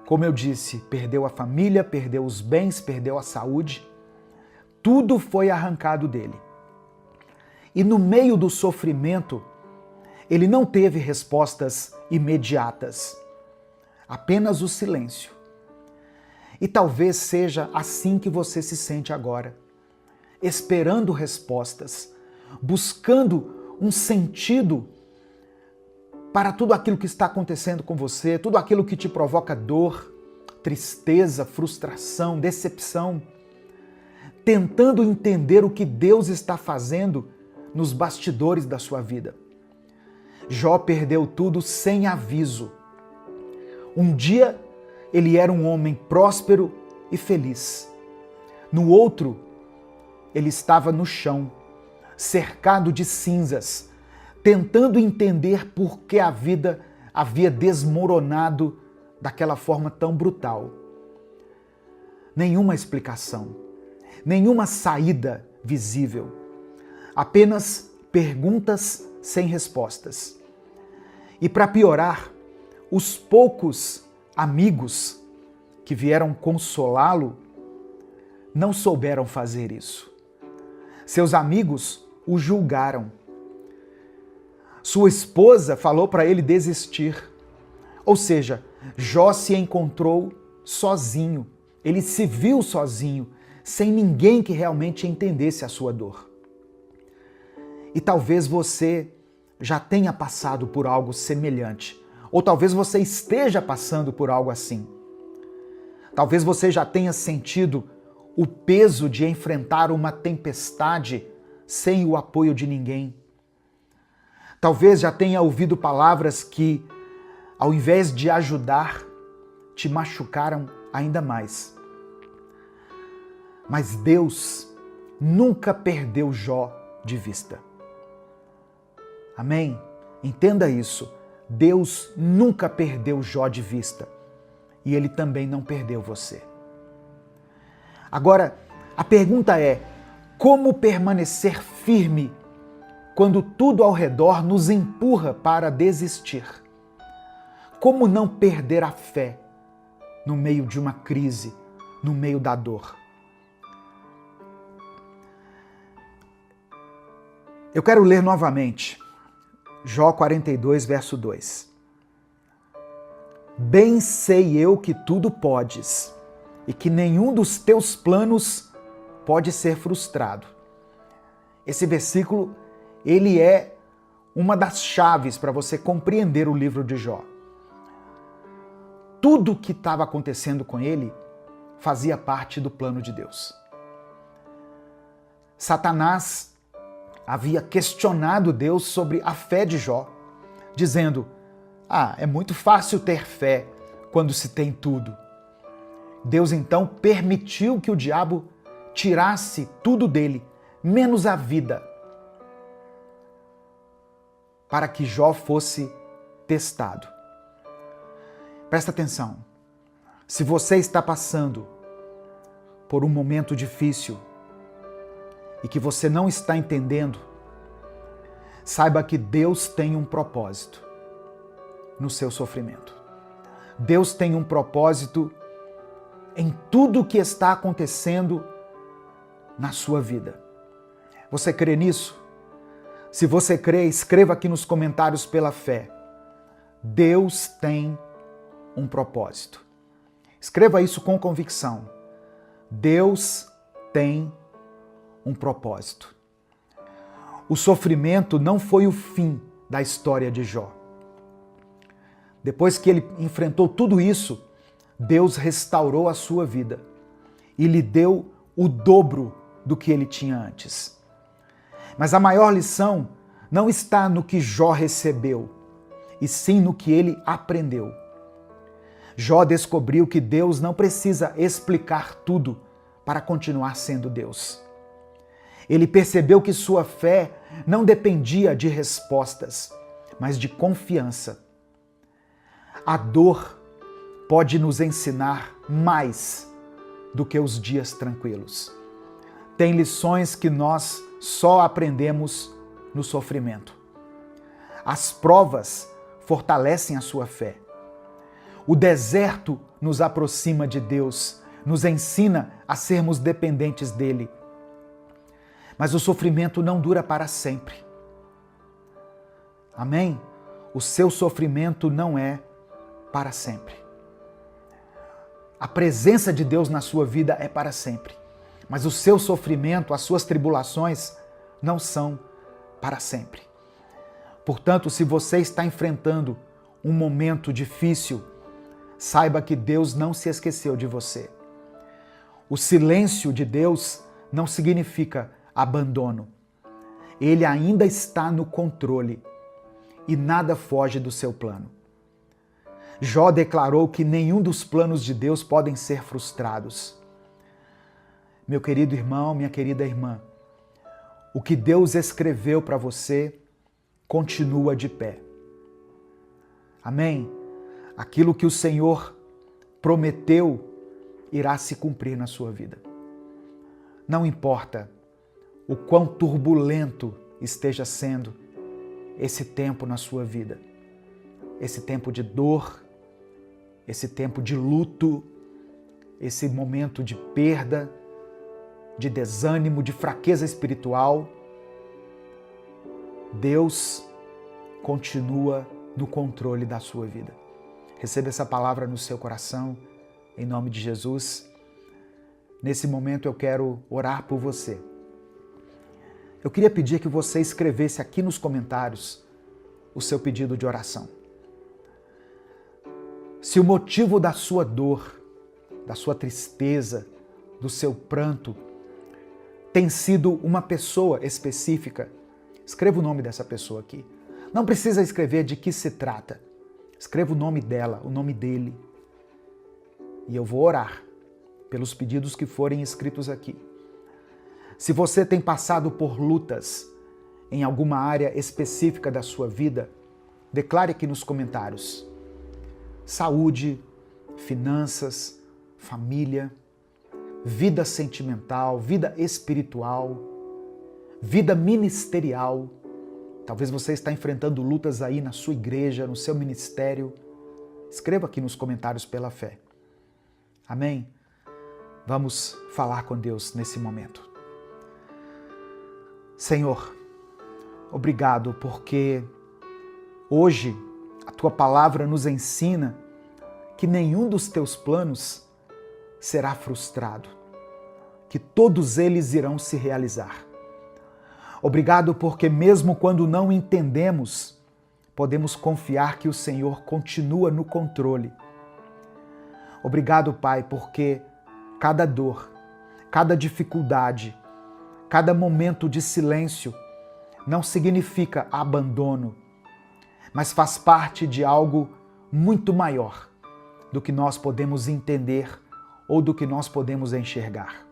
S1: Como eu disse, perdeu a família, perdeu os bens, perdeu a saúde. Tudo foi arrancado dele. E no meio do sofrimento, ele não teve respostas imediatas, apenas o silêncio. E talvez seja assim que você se sente agora, esperando respostas, buscando um sentido para tudo aquilo que está acontecendo com você, tudo aquilo que te provoca dor, tristeza, frustração, decepção, tentando entender o que Deus está fazendo nos bastidores da sua vida. Jó perdeu tudo sem aviso. Um dia ele era um homem próspero e feliz. No outro, ele estava no chão, cercado de cinzas, tentando entender por que a vida havia desmoronado daquela forma tão brutal. Nenhuma explicação, nenhuma saída visível, apenas perguntas sem respostas. E para piorar, os poucos amigos que vieram consolá-lo não souberam fazer isso. Seus amigos o julgaram. Sua esposa falou para ele desistir. Ou seja, Jó se encontrou sozinho. Ele se viu sozinho, sem ninguém que realmente entendesse a sua dor. E talvez você já tenha passado por algo semelhante. Ou talvez você esteja passando por algo assim. Talvez você já tenha sentido o peso de enfrentar uma tempestade sem o apoio de ninguém. Talvez já tenha ouvido palavras que, ao invés de ajudar, te machucaram ainda mais. Mas Deus nunca perdeu Jó de vista. Amém? Entenda isso. Deus nunca perdeu Jó de vista. E Ele também não perdeu você. Agora, a pergunta é: como permanecer firme quando tudo ao redor nos empurra para desistir? Como não perder a fé no meio de uma crise, no meio da dor? Eu quero ler novamente Jó 42, verso 2. Bem sei eu que tudo podes e que nenhum dos teus planos pode ser frustrado. Esse versículo, ele é uma das chaves para você compreender o livro de Jó. Tudo o que estava acontecendo com ele fazia parte do plano de Deus. Satanás havia questionado Deus sobre a fé de Jó, dizendo: é muito fácil ter fé quando se tem tudo. Deus então permitiu que o diabo tirasse tudo dele, menos a vida, para que Jó fosse testado. Presta atenção. Se você está passando por um momento difícil e que você não está entendendo, saiba que Deus tem um propósito no seu sofrimento. Deus tem um propósito em tudo o que está acontecendo na sua vida. Você crê nisso? Se você crê, escreva aqui nos comentários pela fé. Deus tem um propósito. Escreva isso com convicção. Deus tem um propósito. O sofrimento não foi o fim da história de Jó. Depois que ele enfrentou tudo isso, Deus restaurou a sua vida e lhe deu o dobro do que ele tinha antes. Mas a maior lição não está no que Jó recebeu, e sim no que ele aprendeu. Jó descobriu que Deus não precisa explicar tudo para continuar sendo Deus. Ele percebeu que sua fé não dependia de respostas, mas de confiança. A dor pode nos ensinar mais do que os dias tranquilos. Tem lições que nós só aprendemos no sofrimento. As provas fortalecem a sua fé. O deserto nos aproxima de Deus, nos ensina a sermos dependentes dele. Mas o sofrimento não dura para sempre. Amém? O seu sofrimento não é para sempre. A presença de Deus na sua vida é para sempre. Mas o seu sofrimento, as suas tribulações não são para sempre. Portanto, se você está enfrentando um momento difícil, saiba que Deus não se esqueceu de você. O silêncio de Deus não significa abandono. Ele ainda está no controle e nada foge do seu plano. Jó declarou que nenhum dos planos de Deus podem ser frustrados. Meu querido irmão, minha querida irmã, o que Deus escreveu para você continua de pé. Amém? Aquilo que o Senhor prometeu irá se cumprir na sua vida. Não importa o quão turbulento esteja sendo esse tempo na sua vida, esse tempo de dor, esse tempo de luto, esse momento de perda, de desânimo, de fraqueza espiritual, Deus continua no controle da sua vida. Receba essa palavra no seu coração, em nome de Jesus. Nesse momento eu quero orar por você. Eu queria pedir que você escrevesse aqui nos comentários o seu pedido de oração. Se o motivo da sua dor, da sua tristeza, do seu pranto tem sido uma pessoa específica, escreva o nome dessa pessoa aqui. Não precisa escrever de que se trata. Escreva o nome dela, o nome dele. E eu vou orar pelos pedidos que forem escritos aqui. Se você tem passado por lutas em alguma área específica da sua vida, declare aqui nos comentários. Saúde, finanças, família, vida sentimental, vida espiritual, vida ministerial. Talvez você está enfrentando lutas aí na sua igreja, no seu ministério. Escreva aqui nos comentários pela fé. Amém? Vamos falar com Deus nesse momento. Senhor, obrigado porque hoje a Tua palavra nos ensina que nenhum dos Teus planos será frustrado, que todos eles irão se realizar. Obrigado porque mesmo quando não entendemos, podemos confiar que o Senhor continua no controle. Obrigado, Pai, porque cada dor, cada dificuldade, cada momento de silêncio não significa abandono, mas faz parte de algo muito maior do que nós podemos entender ou do que nós podemos enxergar.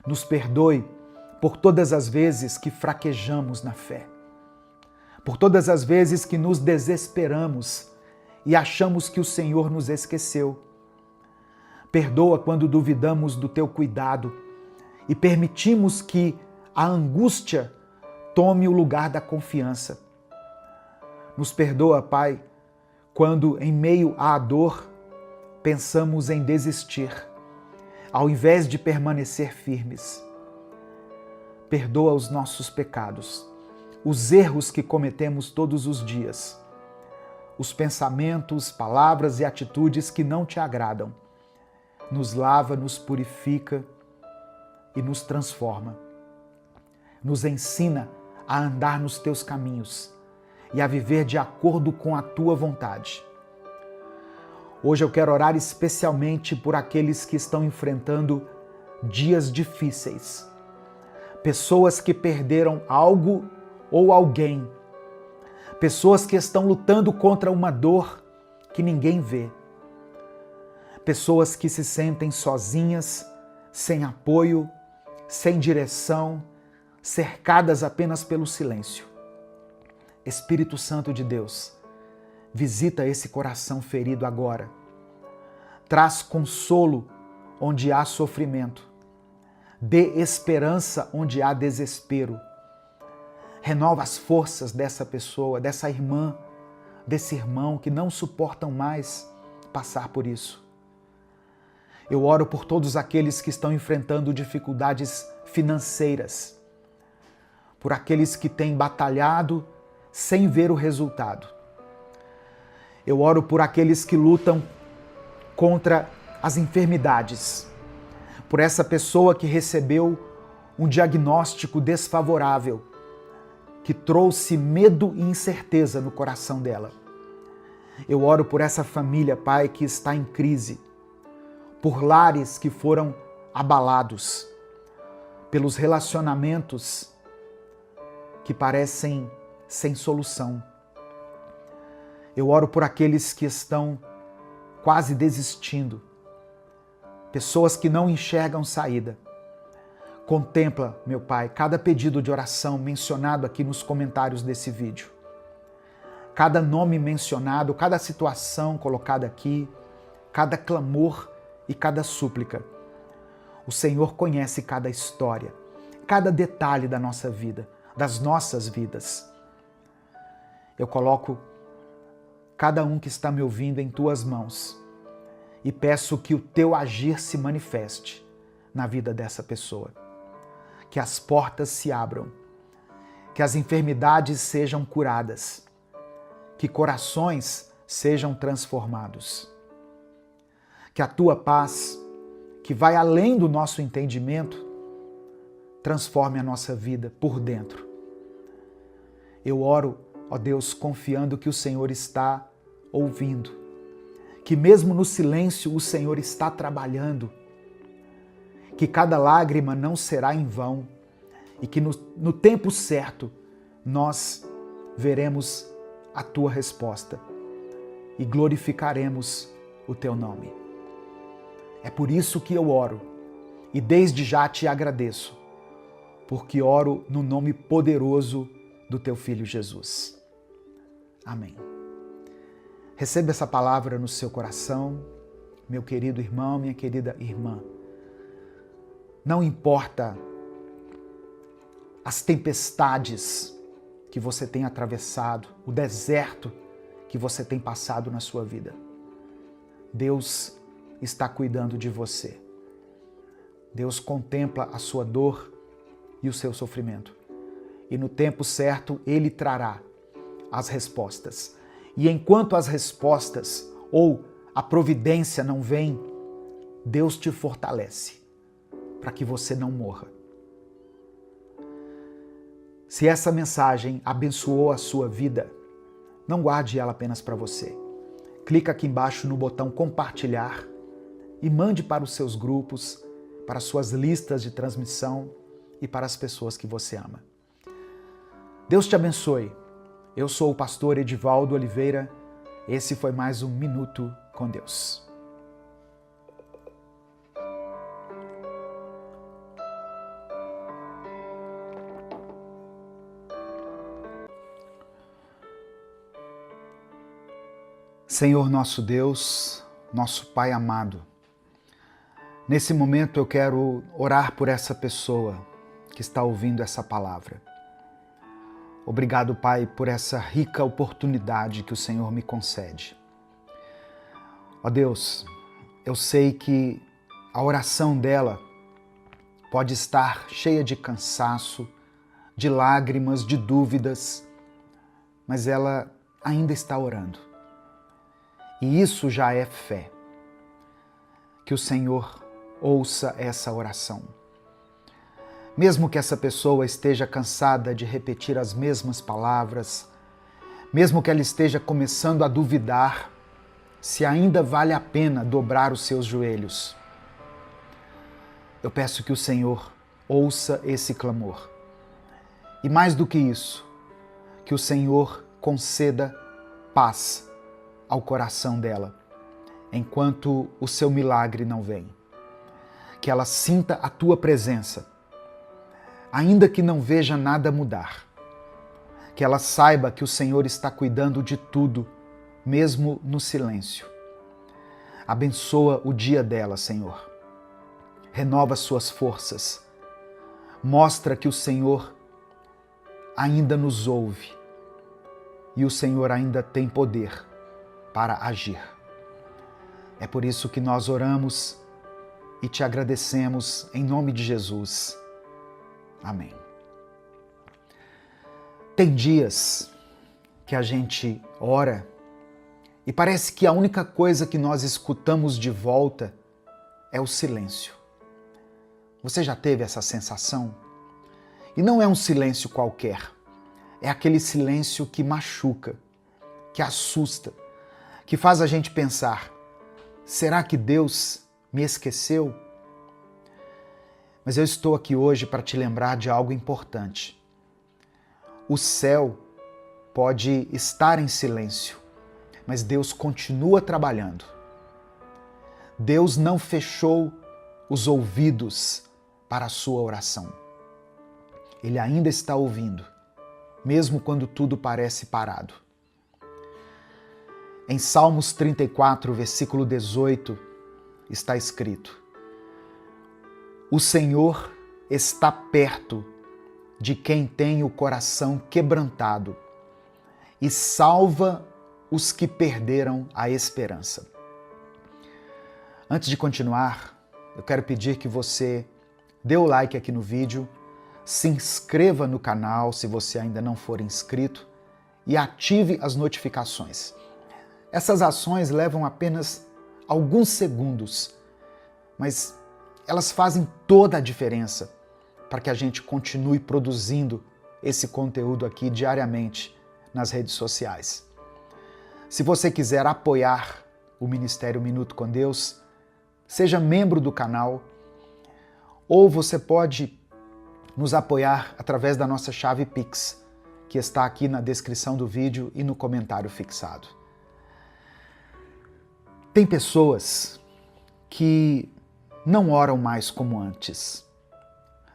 S1: Nos perdoe por todas as vezes que fraquejamos na fé, por todas as vezes que nos desesperamos e achamos que o Senhor nos esqueceu. Perdoa quando duvidamos do Teu cuidado e permitimos que a angústia tome o lugar da confiança. Nos perdoa, Pai, quando em meio à dor pensamos em desistir, ao invés de permanecer firmes. Perdoa os nossos pecados, os erros que cometemos todos os dias, os pensamentos, palavras e atitudes que não Te agradam. Nos lava, nos purifica e nos transforma. Nos ensina a andar nos Teus caminhos e a viver de acordo com a Tua vontade. Hoje eu quero orar especialmente por aqueles que estão enfrentando dias difíceis. Pessoas que perderam algo ou alguém. Pessoas que estão lutando contra uma dor que ninguém vê. Pessoas que se sentem sozinhas, sem apoio, sem direção, cercadas apenas pelo silêncio. Espírito Santo de Deus, visita esse coração ferido agora. Traz consolo onde há sofrimento. Dê esperança onde há desespero. Renova as forças dessa pessoa, dessa irmã, desse irmão que não suportam mais passar por isso. Eu oro por todos aqueles que estão enfrentando dificuldades financeiras, por aqueles que têm batalhado sem ver o resultado. Eu oro por aqueles que lutam contra as enfermidades, por essa pessoa que recebeu um diagnóstico desfavorável, que trouxe medo e incerteza no coração dela. Eu oro por essa família, Pai, que está em crise, por lares que foram abalados, pelos relacionamentos que parecem sem solução. Eu oro por aqueles que estão quase desistindo, pessoas que não enxergam saída. Contempla, meu Pai, cada pedido de oração mencionado aqui nos comentários desse vídeo. Cada nome mencionado, cada situação colocada aqui, cada clamor e cada súplica. O Senhor conhece cada história, cada detalhe da nossa vida, das nossas vidas. Eu coloco cada um que está me ouvindo em Tuas mãos e peço que o Teu agir se manifeste na vida dessa pessoa. Que as portas se abram, que as enfermidades sejam curadas, que corações sejam transformados. Que a Tua paz, que vai além do nosso entendimento, transforme a nossa vida por dentro. Eu oro, ó Deus, confiando que o Senhor está ouvindo, que mesmo no silêncio o Senhor está trabalhando, que cada lágrima não será em vão e que no tempo certo nós veremos a tua resposta e glorificaremos o teu nome. É por isso que eu oro e desde já te agradeço, porque oro no nome poderoso do teu Filho Jesus. Amém. Receba essa palavra no seu coração, meu querido irmão, minha querida irmã. Não importa as tempestades que você tem atravessado, o deserto que você tem passado na sua vida. Deus está cuidando de você. Deus contempla a sua dor e o seu sofrimento. E no tempo certo, Ele trará as respostas. E enquanto as respostas ou a providência não vem, Deus te fortalece para que você não morra. Se essa mensagem abençoou a sua vida, não guarde ela apenas para você. Clica aqui embaixo no botão compartilhar e mande para os seus grupos, para as suas listas de transmissão e para as pessoas que você ama. Deus te abençoe. Eu sou o pastor Edivaldo Oliveira. Esse foi mais um Minuto com Deus. Senhor nosso Deus, nosso Pai amado, nesse momento eu quero orar por essa pessoa que está ouvindo essa palavra. Obrigado, Pai, por essa rica oportunidade que o Senhor me concede. Ó Deus, eu sei que a oração dela pode estar cheia de cansaço, de lágrimas, de dúvidas, mas ela ainda está orando. E isso já é fé. Que o Senhor ouça essa oração. Mesmo que essa pessoa esteja cansada de repetir as mesmas palavras, mesmo que ela esteja começando a duvidar se ainda vale a pena dobrar os seus joelhos, eu peço que o Senhor ouça esse clamor. E mais do que isso, que o Senhor conceda paz ao coração dela, enquanto o seu milagre não vem. Que ela sinta a tua presença, ainda que não veja nada mudar. Que ela saiba que o Senhor está cuidando de tudo, mesmo no silêncio. Abençoa o dia dela, Senhor. Renova suas forças. Mostra que o Senhor ainda nos ouve e o Senhor ainda tem poder para agir. É por isso que nós oramos e te agradecemos em nome de Jesus. Amém. Tem dias que a gente ora e parece que a única coisa que nós escutamos de volta é o silêncio. Você já teve essa sensação? E não é um silêncio qualquer. É aquele silêncio que machuca, que assusta, que faz a gente pensar: será que Deus me esqueceu? Mas eu estou aqui hoje para te lembrar de algo importante. O céu pode estar em silêncio, mas Deus continua trabalhando. Deus não fechou os ouvidos para a sua oração. Ele ainda está ouvindo, mesmo quando tudo parece parado. Em Salmos 34, versículo 18, está escrito: o Senhor está perto de quem tem o coração quebrantado e salva os que perderam a esperança. Antes de continuar, eu quero pedir que você dê o like aqui no vídeo, se inscreva no canal se você ainda não for inscrito e ative as notificações. Essas ações levam apenas alguns segundos, mas elas fazem toda a diferença para que a gente continue produzindo esse conteúdo aqui diariamente nas redes sociais. Se você quiser apoiar o Ministério Minuto com Deus, seja membro do canal ou você pode nos apoiar através da nossa chave Pix, que está aqui na descrição do vídeo e no comentário fixado. Tem pessoas que não oram mais como antes,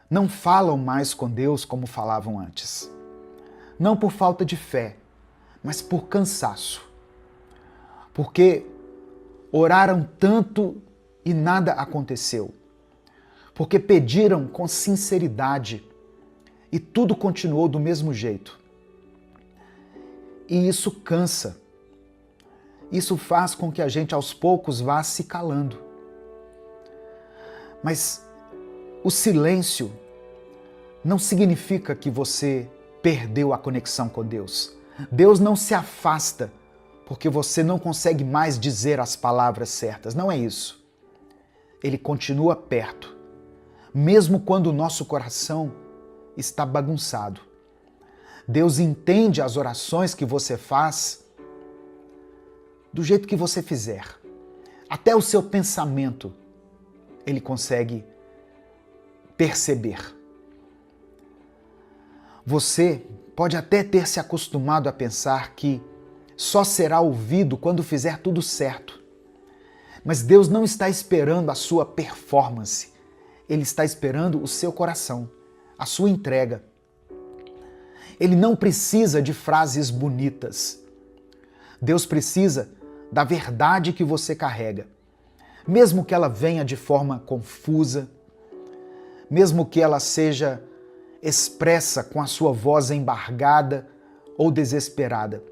S1: não falam mais com Deus como falavam antes, não por falta de fé, mas por cansaço, porque oraram tanto e nada aconteceu, porque pediram com sinceridade e tudo continuou do mesmo jeito. E isso cansa. Isso faz com que a gente aos poucos vá se calando. Mas o silêncio não significa que você perdeu a conexão com Deus. Deus não se afasta porque você não consegue mais dizer as palavras certas. Não é isso. Ele continua perto, mesmo quando o nosso coração está bagunçado. Deus entende as orações que você faz do jeito que você fizer. Até o seu pensamento Ele consegue perceber. Você pode até ter se acostumado a pensar que só será ouvido quando fizer tudo certo. Mas Deus não está esperando a sua performance. Ele está esperando o seu coração, a sua entrega. Ele não precisa de frases bonitas. Deus precisa da verdade que você carrega. Mesmo que ela venha de forma confusa, mesmo que ela seja expressa com a sua voz embargada ou desesperada.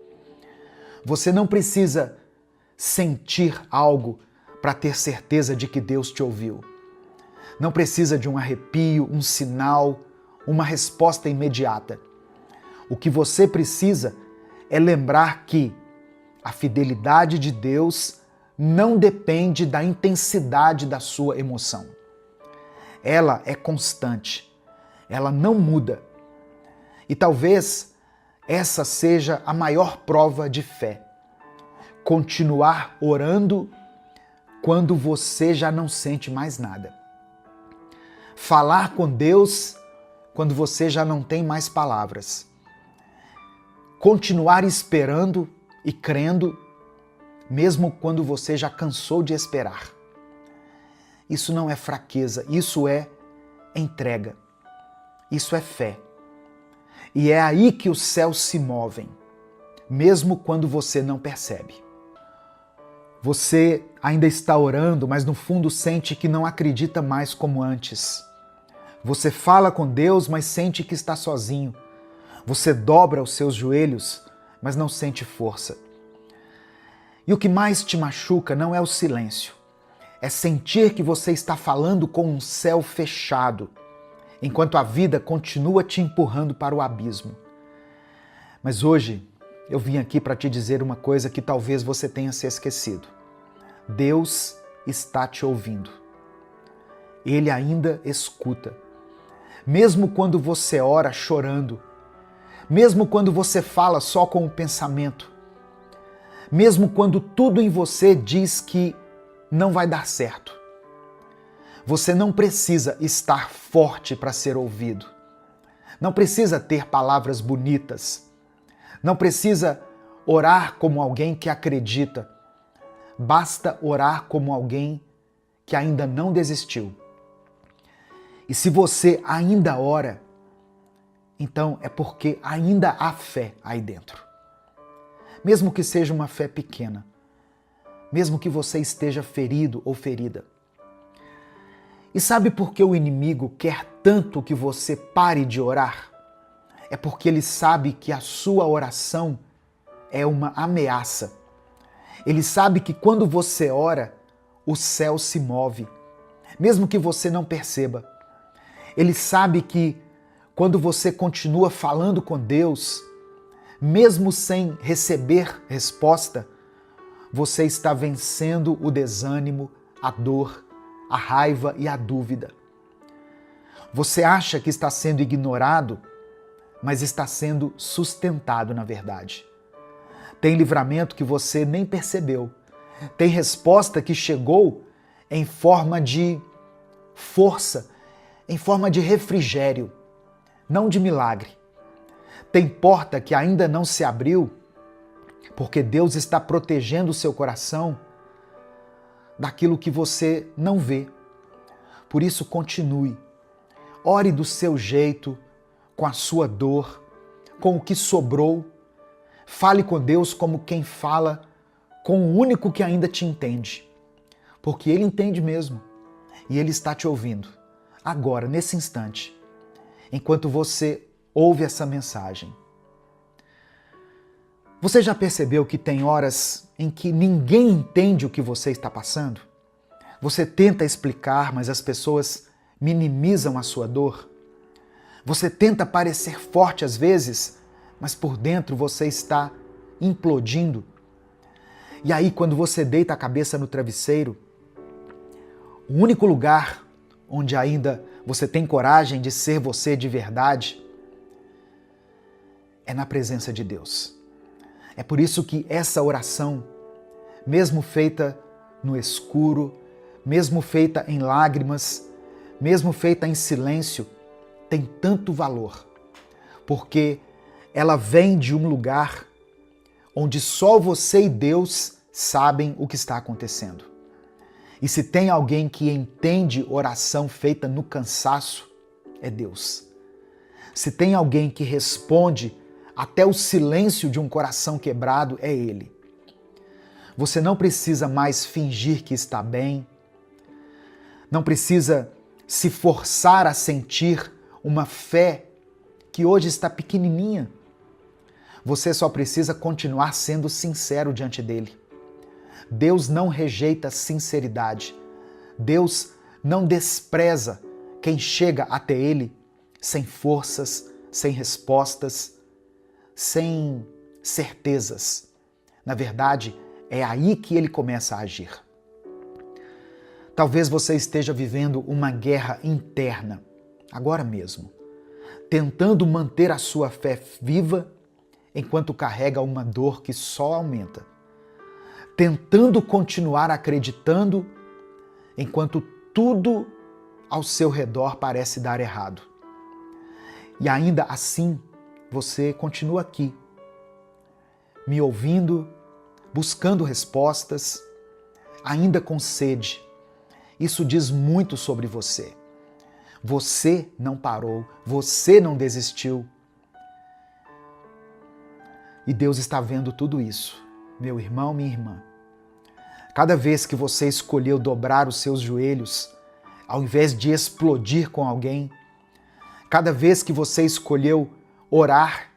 S1: Você não precisa sentir algo para ter certeza de que Deus te ouviu. Não precisa de um arrepio, um sinal, uma resposta imediata. O que você precisa é lembrar que a fidelidade de Deus não depende da intensidade da sua emoção. Ela é constante, ela não muda. E talvez essa seja a maior prova de fé. Continuar orando quando você já não sente mais nada. Falar com Deus quando você já não tem mais palavras. Continuar esperando e crendo, mesmo quando você já cansou de esperar. Isso não é fraqueza, isso é entrega. Isso é fé. E é aí que os céus se movem, mesmo quando você não percebe. Você ainda está orando, mas no fundo sente que não acredita mais como antes. Você fala com Deus, mas sente que está sozinho. Você dobra os seus joelhos, mas não sente força. E o que mais te machuca não é o silêncio. É sentir que você está falando com um céu fechado, enquanto a vida continua te empurrando para o abismo. Mas hoje eu vim aqui para te dizer uma coisa que talvez você tenha se esquecido. Deus está te ouvindo. Ele ainda escuta. Mesmo quando você ora chorando, mesmo quando você fala só com o pensamento, mesmo quando tudo em você diz que não vai dar certo. Você não precisa estar forte para ser ouvido. Não precisa ter palavras bonitas. Não precisa orar como alguém que acredita. Basta orar como alguém que ainda não desistiu. E se você ainda ora, então é porque ainda há fé aí dentro. Mesmo que seja uma fé pequena, mesmo que você esteja ferido ou ferida. E sabe por que o inimigo quer tanto que você pare de orar? É porque ele sabe que a sua oração é uma ameaça. Ele sabe que quando você ora, o céu se move, mesmo que você não perceba. Ele sabe que quando você continua falando com Deus, mesmo sem receber resposta, você está vencendo o desânimo, a dor, a raiva e a dúvida. Você acha que está sendo ignorado, mas está sendo sustentado na verdade. Tem livramento que você nem percebeu. Tem resposta que chegou em forma de força, em forma de refrigério, não de milagre. Tem porta que ainda não se abriu, porque Deus está protegendo o seu coração daquilo que você não vê. Por isso, continue. Ore do seu jeito, com a sua dor, com o que sobrou. Fale com Deus como quem fala com o único que ainda te entende. Porque Ele entende mesmo. E Ele está te ouvindo. Agora, nesse instante, enquanto você ouve essa mensagem. Você já percebeu que tem horas em que ninguém entende o que você está passando? Você tenta explicar, mas as pessoas minimizam a sua dor? Você tenta parecer forte às vezes, mas por dentro você está implodindo? E aí, quando você deita a cabeça no travesseiro, o único lugar onde ainda você tem coragem de ser você de verdade é na presença de Deus. É por isso que essa oração, mesmo feita no escuro, mesmo feita em lágrimas, mesmo feita em silêncio, tem tanto valor, porque ela vem de um lugar onde só você e Deus sabem o que está acontecendo. E se tem alguém que entende oração feita no cansaço, é Deus. Se tem alguém que responde até o silêncio de um coração quebrado, é Ele. Você não precisa mais fingir que está bem, não precisa se forçar a sentir uma fé que hoje está pequenininha. Você só precisa continuar sendo sincero diante dele. Deus não rejeita sinceridade. Deus não despreza quem chega até ele sem forças, sem respostas, sem certezas. Na verdade, é aí que ele começa a agir. Talvez você esteja vivendo uma guerra interna, agora mesmo, tentando manter a sua fé viva enquanto carrega uma dor que só aumenta. Tentando continuar acreditando enquanto tudo ao seu redor parece dar errado. E ainda assim, você continua aqui, me ouvindo, buscando respostas, ainda com sede. Isso diz muito sobre você. Você não parou, você não desistiu. E Deus está vendo tudo isso, meu irmão, minha irmã. Cada vez que você escolheu dobrar os seus joelhos, ao invés de explodir com alguém, cada vez que você escolheu orar,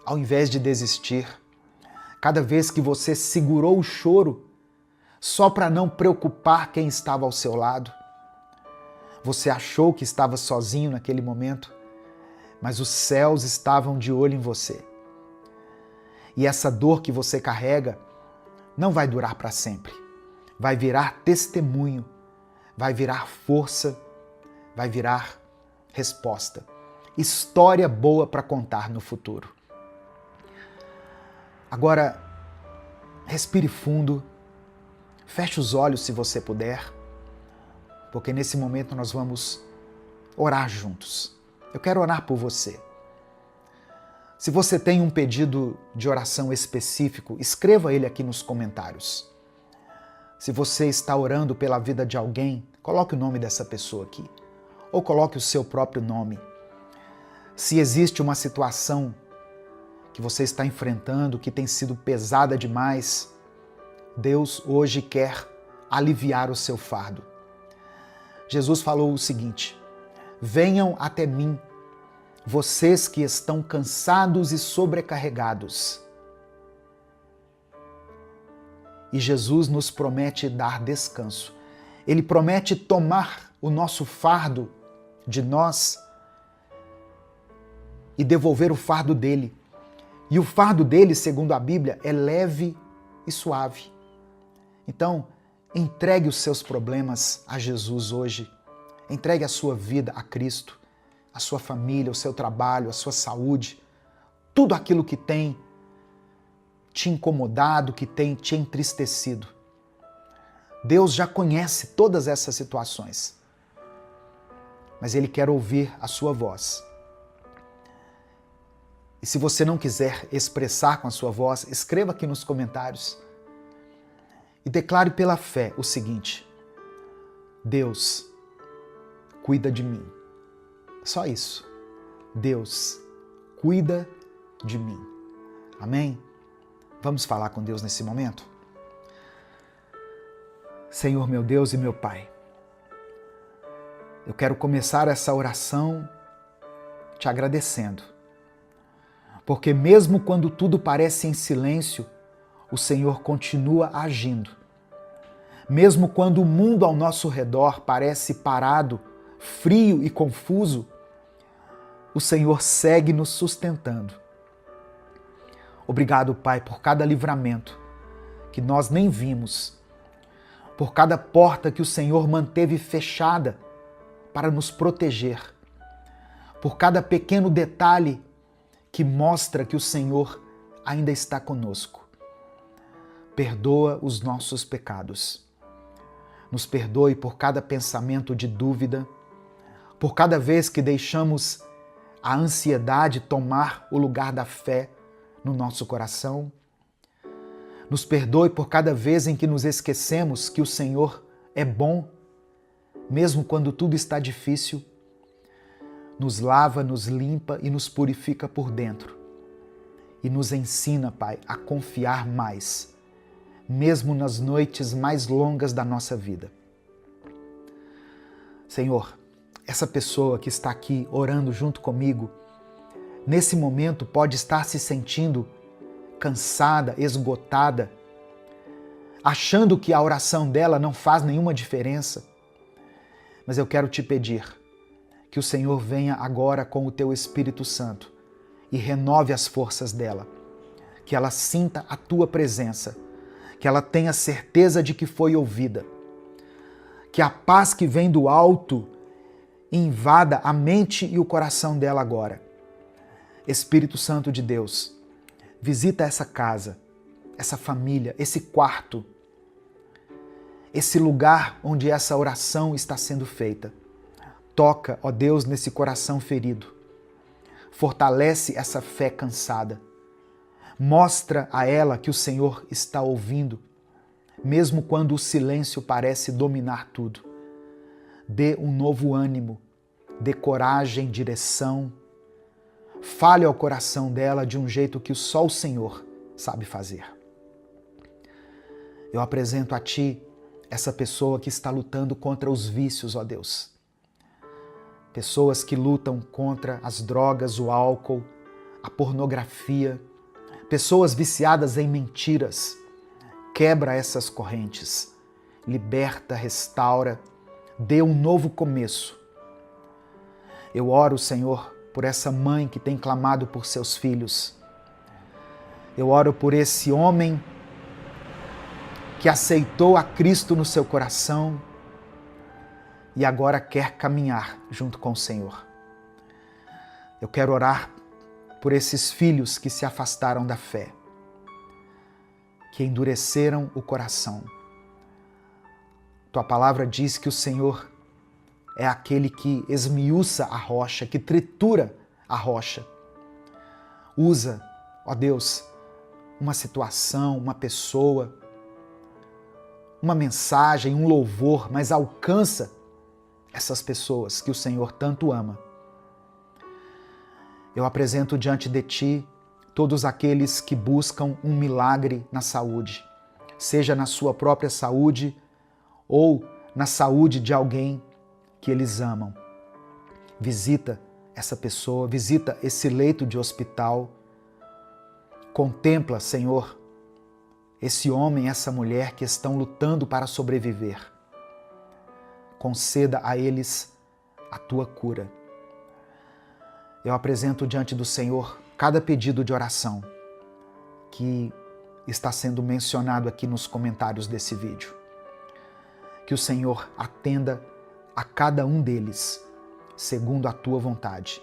S1: ao invés de desistir, cada vez que você segurou o choro só para não preocupar quem estava ao seu lado, você achou que estava sozinho naquele momento, mas os céus estavam de olho em você. E essa dor que você carrega não vai durar para sempre. Vai virar testemunho, vai virar força, vai virar resposta. História boa para contar no futuro. Agora, respire fundo, feche os olhos se você puder, porque nesse momento nós vamos orar juntos. Eu quero orar por você. Se você tem um pedido de oração específico, escreva ele aqui nos comentários. Se você está orando pela vida de alguém, coloque o nome dessa pessoa aqui. Ou coloque o seu próprio nome. Se existe uma situação que você está enfrentando, que tem sido pesada demais, Deus hoje quer aliviar o seu fardo. Jesus falou o seguinte: venham até mim, vocês que estão cansados e sobrecarregados. E Jesus nos promete dar descanso. Ele promete tomar o nosso fardo de nós e devolver o fardo dele. E o fardo dele, segundo a Bíblia, é leve e suave. Então, entregue os seus problemas a Jesus hoje. Entregue a sua vida a Cristo, a sua família, o seu trabalho, a sua saúde, tudo aquilo que tem te incomodado, que tem te entristecido. Deus já conhece todas essas situações. mas Ele quer ouvir a sua voz. E se você não quiser expressar com a sua voz, escreva aqui nos comentários e declare pela fé o seguinte: Deus cuida de mim. Só isso. Deus cuida de mim. Amém? Vamos falar com Deus nesse momento? Senhor, meu Deus e meu Pai, eu quero começar essa oração te agradecendo, porque mesmo quando tudo parece em silêncio, o Senhor continua agindo. Mesmo quando o mundo ao nosso redor parece parado, frio e confuso, o Senhor segue nos sustentando. Obrigado, Pai, por cada livramento que nós nem vimos, por cada porta que o Senhor manteve fechada para nos proteger, por cada pequeno detalhe que mostra que o Senhor ainda está conosco. Perdoa os nossos pecados. Nos perdoe por cada pensamento de dúvida, por cada vez que deixamos a ansiedade tomar o lugar da fé no nosso coração. Nos perdoe por cada vez em que nos esquecemos que o Senhor é bom, mesmo quando tudo está difícil. Nos lava, nos limpa e nos purifica por dentro. E nos ensina, Pai, a confiar mais, mesmo nas noites mais longas da nossa vida. Senhor, essa pessoa que está aqui orando junto comigo, nesse momento pode estar se sentindo cansada, esgotada, achando que a oração dela não faz nenhuma diferença. Mas eu quero te pedir que o Senhor venha agora com o teu Espírito Santo e renove as forças dela, que ela sinta a tua presença, que ela tenha certeza de que foi ouvida, que a paz que vem do alto invada a mente e o coração dela agora. Espírito Santo de Deus, visita essa casa, essa família, esse quarto, esse lugar onde essa oração está sendo feita. Toca, ó Deus, nesse coração ferido. Fortalece essa fé cansada. Mostra a ela que o Senhor está ouvindo, mesmo quando o silêncio parece dominar tudo. Dê um novo ânimo, dê coragem, direção. Fale ao coração dela de um jeito que só o Senhor sabe fazer. Eu apresento a Ti essa pessoa que está lutando contra os vícios, ó Deus. Pessoas que lutam contra as drogas, o álcool, a pornografia. Pessoas viciadas em mentiras. Quebra essas correntes. Liberta, restaura. Dê um novo começo. Eu oro, Senhor, por essa mãe que tem clamado por seus filhos. Eu oro por esse homem que aceitou a Cristo no seu coração e agora quer caminhar junto com o Senhor. Eu quero orar por esses filhos que se afastaram da fé, que endureceram o coração. Tua palavra diz que o Senhor é aquele que esmiuça a rocha, que tritura a rocha. Usa, ó Deus, uma situação, uma pessoa, uma mensagem, um louvor, mas alcança essas pessoas que o Senhor tanto ama. Eu apresento diante de Ti todos aqueles que buscam um milagre na saúde, seja na sua própria saúde ou na saúde de alguém que eles amam. Visita essa pessoa, visita esse leito de hospital. Contempla, Senhor, esse homem, essa mulher que estão lutando para sobreviver. Conceda a eles a Tua cura. Eu apresento diante do Senhor cada pedido de oração que está sendo mencionado aqui nos comentários desse vídeo. Que o Senhor atenda a cada um deles, segundo a Tua vontade.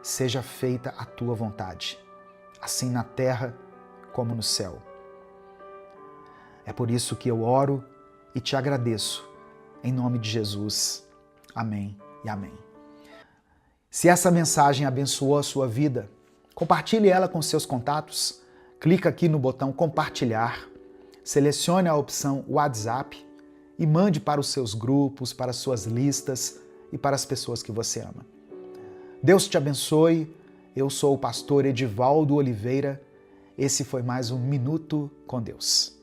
S1: Seja feita a Tua vontade, assim na terra como no céu. É por isso que eu oro e te agradeço, em nome de Jesus. Amém e amém. Se essa mensagem abençoou a sua vida, compartilhe ela com seus contatos. Clica aqui no botão compartilhar, selecione a opção WhatsApp e mande para os seus grupos, para as suas listas e para as pessoas que você ama. Deus te abençoe. Eu sou o pastor Edivaldo Oliveira. Esse foi mais um Minuto com Deus.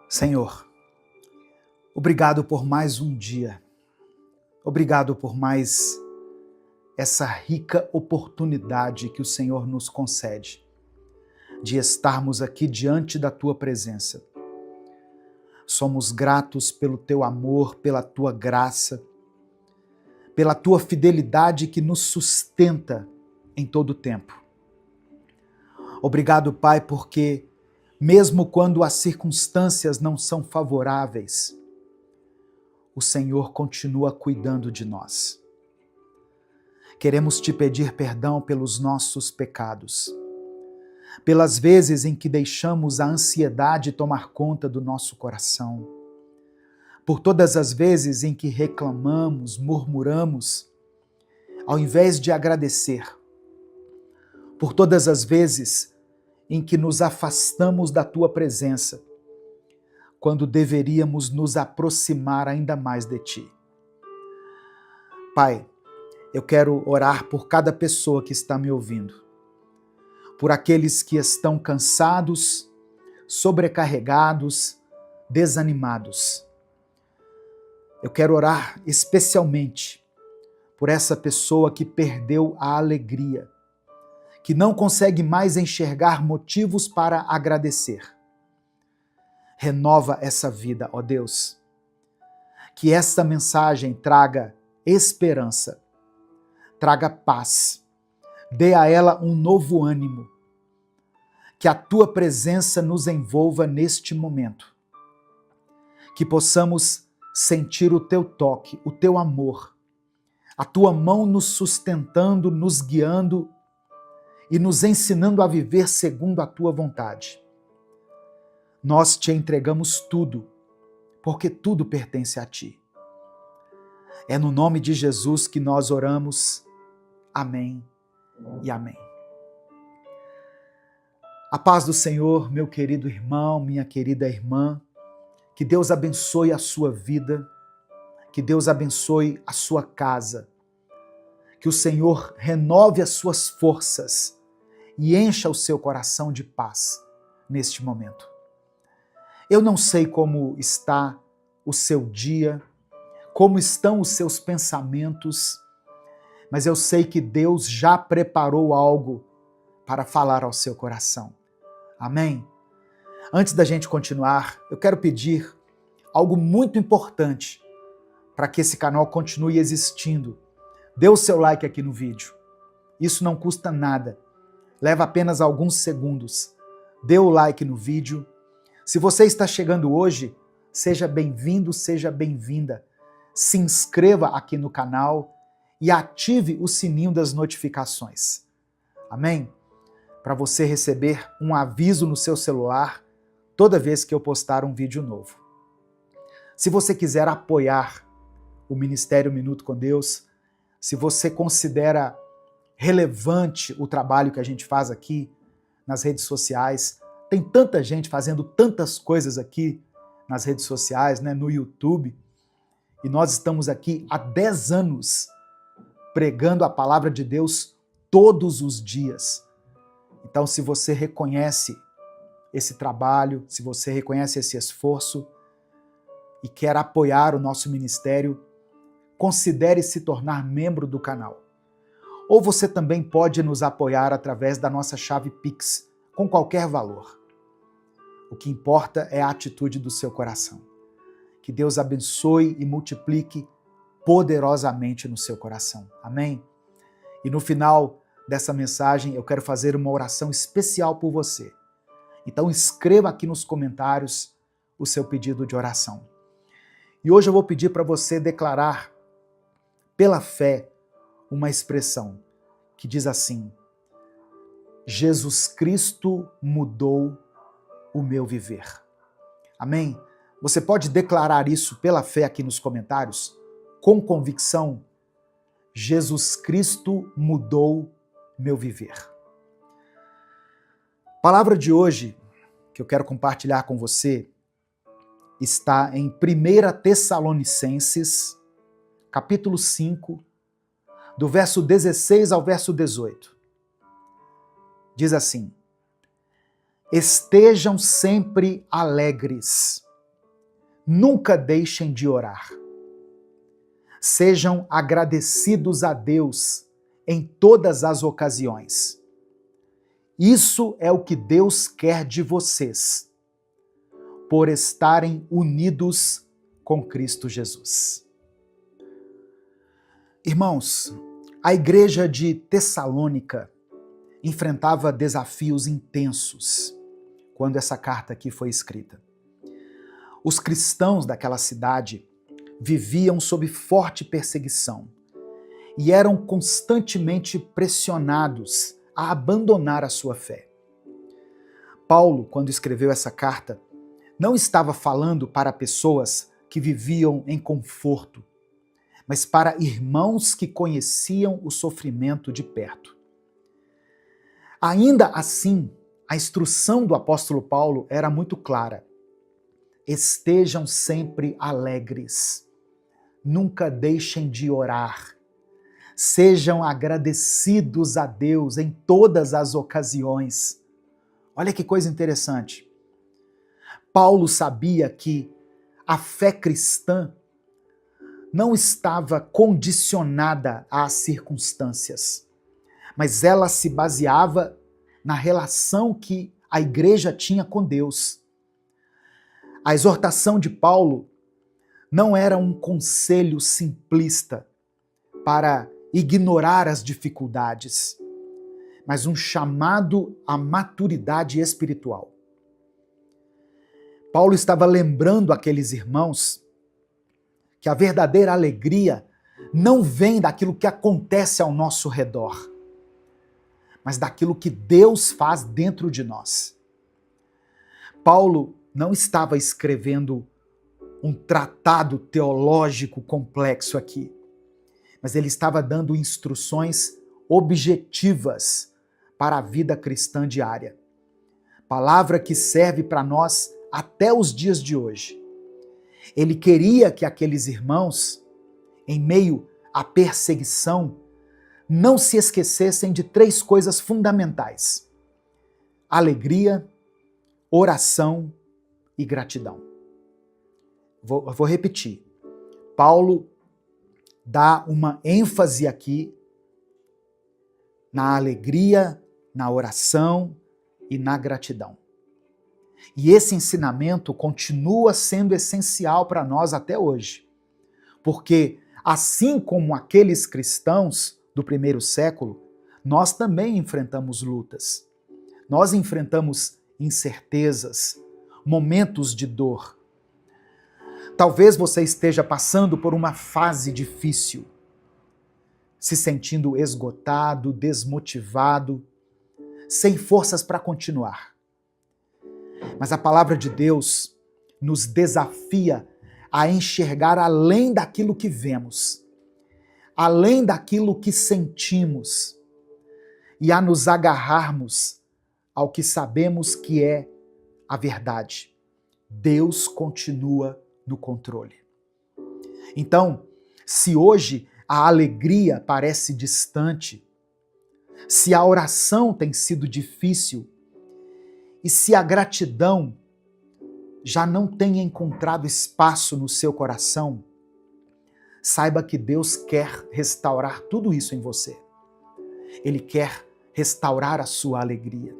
S1: Senhor, obrigado por mais um dia. Obrigado por mais essa rica oportunidade que o Senhor nos concede de estarmos aqui diante da Tua presença. Somos gratos pelo Teu amor, pela Tua graça, pela Tua fidelidade que nos sustenta em todo o tempo. Obrigado, Pai, porque mesmo quando as circunstâncias não são favoráveis, o Senhor continua cuidando de nós. Queremos te pedir perdão pelos nossos pecados, pelas vezes em que deixamos a ansiedade tomar conta do nosso coração, por todas as vezes em que reclamamos, murmuramos, ao invés de agradecer, por todas as vezes em que nos afastamos da Tua presença, quando deveríamos nos aproximar ainda mais de Ti. Pai, eu quero orar por cada pessoa que está me ouvindo, por aqueles que estão cansados, sobrecarregados, desanimados. Eu quero orar especialmente por essa pessoa que perdeu a alegria, que não consegue mais enxergar motivos para agradecer. Renova essa vida, ó Deus. Que esta mensagem traga esperança, traga paz, dê a ela um novo ânimo. Que a Tua presença nos envolva neste momento. Que possamos sentir o Teu toque, o Teu amor, a Tua mão nos sustentando, nos guiando e nos ensinando a viver segundo a Tua vontade. Nós Te entregamos tudo, porque tudo pertence a Ti. É no nome de Jesus que nós oramos. Amém e amém. A paz do Senhor, meu querido irmão, minha querida irmã, que Deus abençoe a sua vida, que Deus abençoe a sua casa, que o Senhor renove as suas forças e encha o seu coração de paz neste momento. Eu não sei como está o seu dia, como estão os seus pensamentos, mas eu sei que Deus já preparou algo para falar ao seu coração. Amém? Antes da gente continuar, eu quero pedir algo muito importante para que esse canal continue existindo. Dê o seu like aqui no vídeo. Isso não custa nada. Leva apenas alguns segundos. Dê o like no vídeo. Se você está chegando hoje, seja bem-vindo, seja bem-vinda. Se inscreva aqui no canal e ative o sininho das notificações. Amém? Para você receber um aviso no seu celular toda vez que eu postar um vídeo novo. Se você quiser apoiar o Ministério Minuto com Deus, se você considera relevante o trabalho que a gente faz aqui nas redes sociais, tem tanta gente fazendo tantas coisas aqui nas redes sociais, né, no YouTube, e nós estamos aqui há 10 anos pregando a palavra de Deus todos os dias. Então, se você reconhece esse trabalho, se você reconhece esse esforço e quer apoiar o nosso ministério, considere se tornar membro do canal. Ou você também pode nos apoiar através da nossa chave Pix, com qualquer valor. O que importa é a atitude do seu coração. Que Deus abençoe e multiplique poderosamente no seu coração. Amém? E no final dessa mensagem eu quero fazer uma oração especial por você. Então escreva aqui nos comentários o seu pedido de oração. E hoje eu vou pedir para você declarar pela fé uma expressão que diz assim: Jesus Cristo mudou o meu viver. Amém? Você pode declarar isso pela fé aqui nos comentários? com convicção: Jesus Cristo mudou meu viver. A palavra de hoje que eu quero compartilhar com você está em 1 Tessalonicenses, capítulo 5, do verso 16 ao verso 18. Diz assim: estejam sempre alegres, nunca deixem de orar. Sejam agradecidos a Deus em todas as ocasiões. Isso é o que Deus quer de vocês, por estarem unidos com Cristo Jesus. Irmãos, a igreja de Tessalônica enfrentava desafios intensos quando essa carta aqui foi escrita. Os cristãos daquela cidade viviam sob forte perseguição e eram constantemente pressionados a abandonar a sua fé. Paulo, quando escreveu essa carta, não estava falando para pessoas que viviam em conforto, mas para irmãos que conheciam o sofrimento de perto. Ainda assim, a instrução do apóstolo Paulo era muito clara: estejam sempre alegres, nunca deixem de orar, sejam agradecidos a Deus em todas as ocasiões. Olha que coisa interessante. Paulo sabia que a fé cristã não estava condicionada às circunstâncias, mas ela se baseava na relação que a igreja tinha com Deus. A exortação de Paulo não era um conselho simplista para ignorar as dificuldades, mas um chamado à maturidade espiritual. Paulo estava lembrando aqueles irmãos que a verdadeira alegria não vem daquilo que acontece ao nosso redor, mas daquilo que Deus faz dentro de nós. Paulo não estava escrevendo um tratado teológico complexo aqui, mas ele estava dando instruções objetivas para a vida cristã diária. Palavra que serve para nós até os dias de hoje. Ele queria que aqueles irmãos, em meio à perseguição, não se esquecessem de 3 coisas fundamentais: alegria, oração e gratidão. Vou repetir. Paulo dá uma ênfase aqui na alegria, na oração e na gratidão. E esse ensinamento continua sendo essencial para nós até hoje. Porque, assim como aqueles cristãos do primeiro século, nós também enfrentamos lutas. Nós enfrentamos incertezas, momentos de dor. Talvez você esteja passando por uma fase difícil, se sentindo esgotado, desmotivado, sem forças para continuar. Mas a palavra de Deus nos desafia a enxergar além daquilo que vemos, além daquilo que sentimos, e a nos agarrarmos ao que sabemos que é a verdade. Deus continua no controle. Então, se hoje a alegria parece distante, se a oração tem sido difícil, e se a gratidão já não tem encontrado espaço no seu coração, saiba que Deus quer restaurar tudo isso em você. Ele quer restaurar a sua alegria.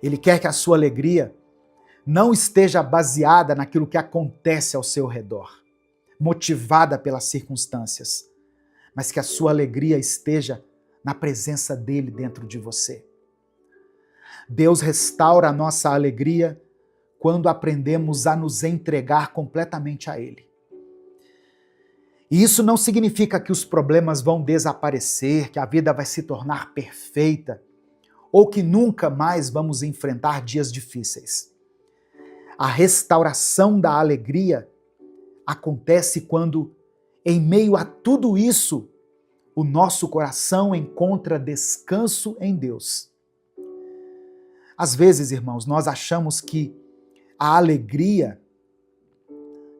S1: Ele quer que a sua alegria não esteja baseada naquilo que acontece ao seu redor, motivada pelas circunstâncias, mas que a sua alegria esteja na presença dele dentro de você. Deus restaura a nossa alegria quando aprendemos a nos entregar completamente a Ele. E isso não significa que os problemas vão desaparecer, que a vida vai se tornar perfeita, ou que nunca mais vamos enfrentar dias difíceis. A restauração da alegria acontece quando, em meio a tudo isso, o nosso coração encontra descanso em Deus. Às vezes, irmãos, nós achamos que a alegria,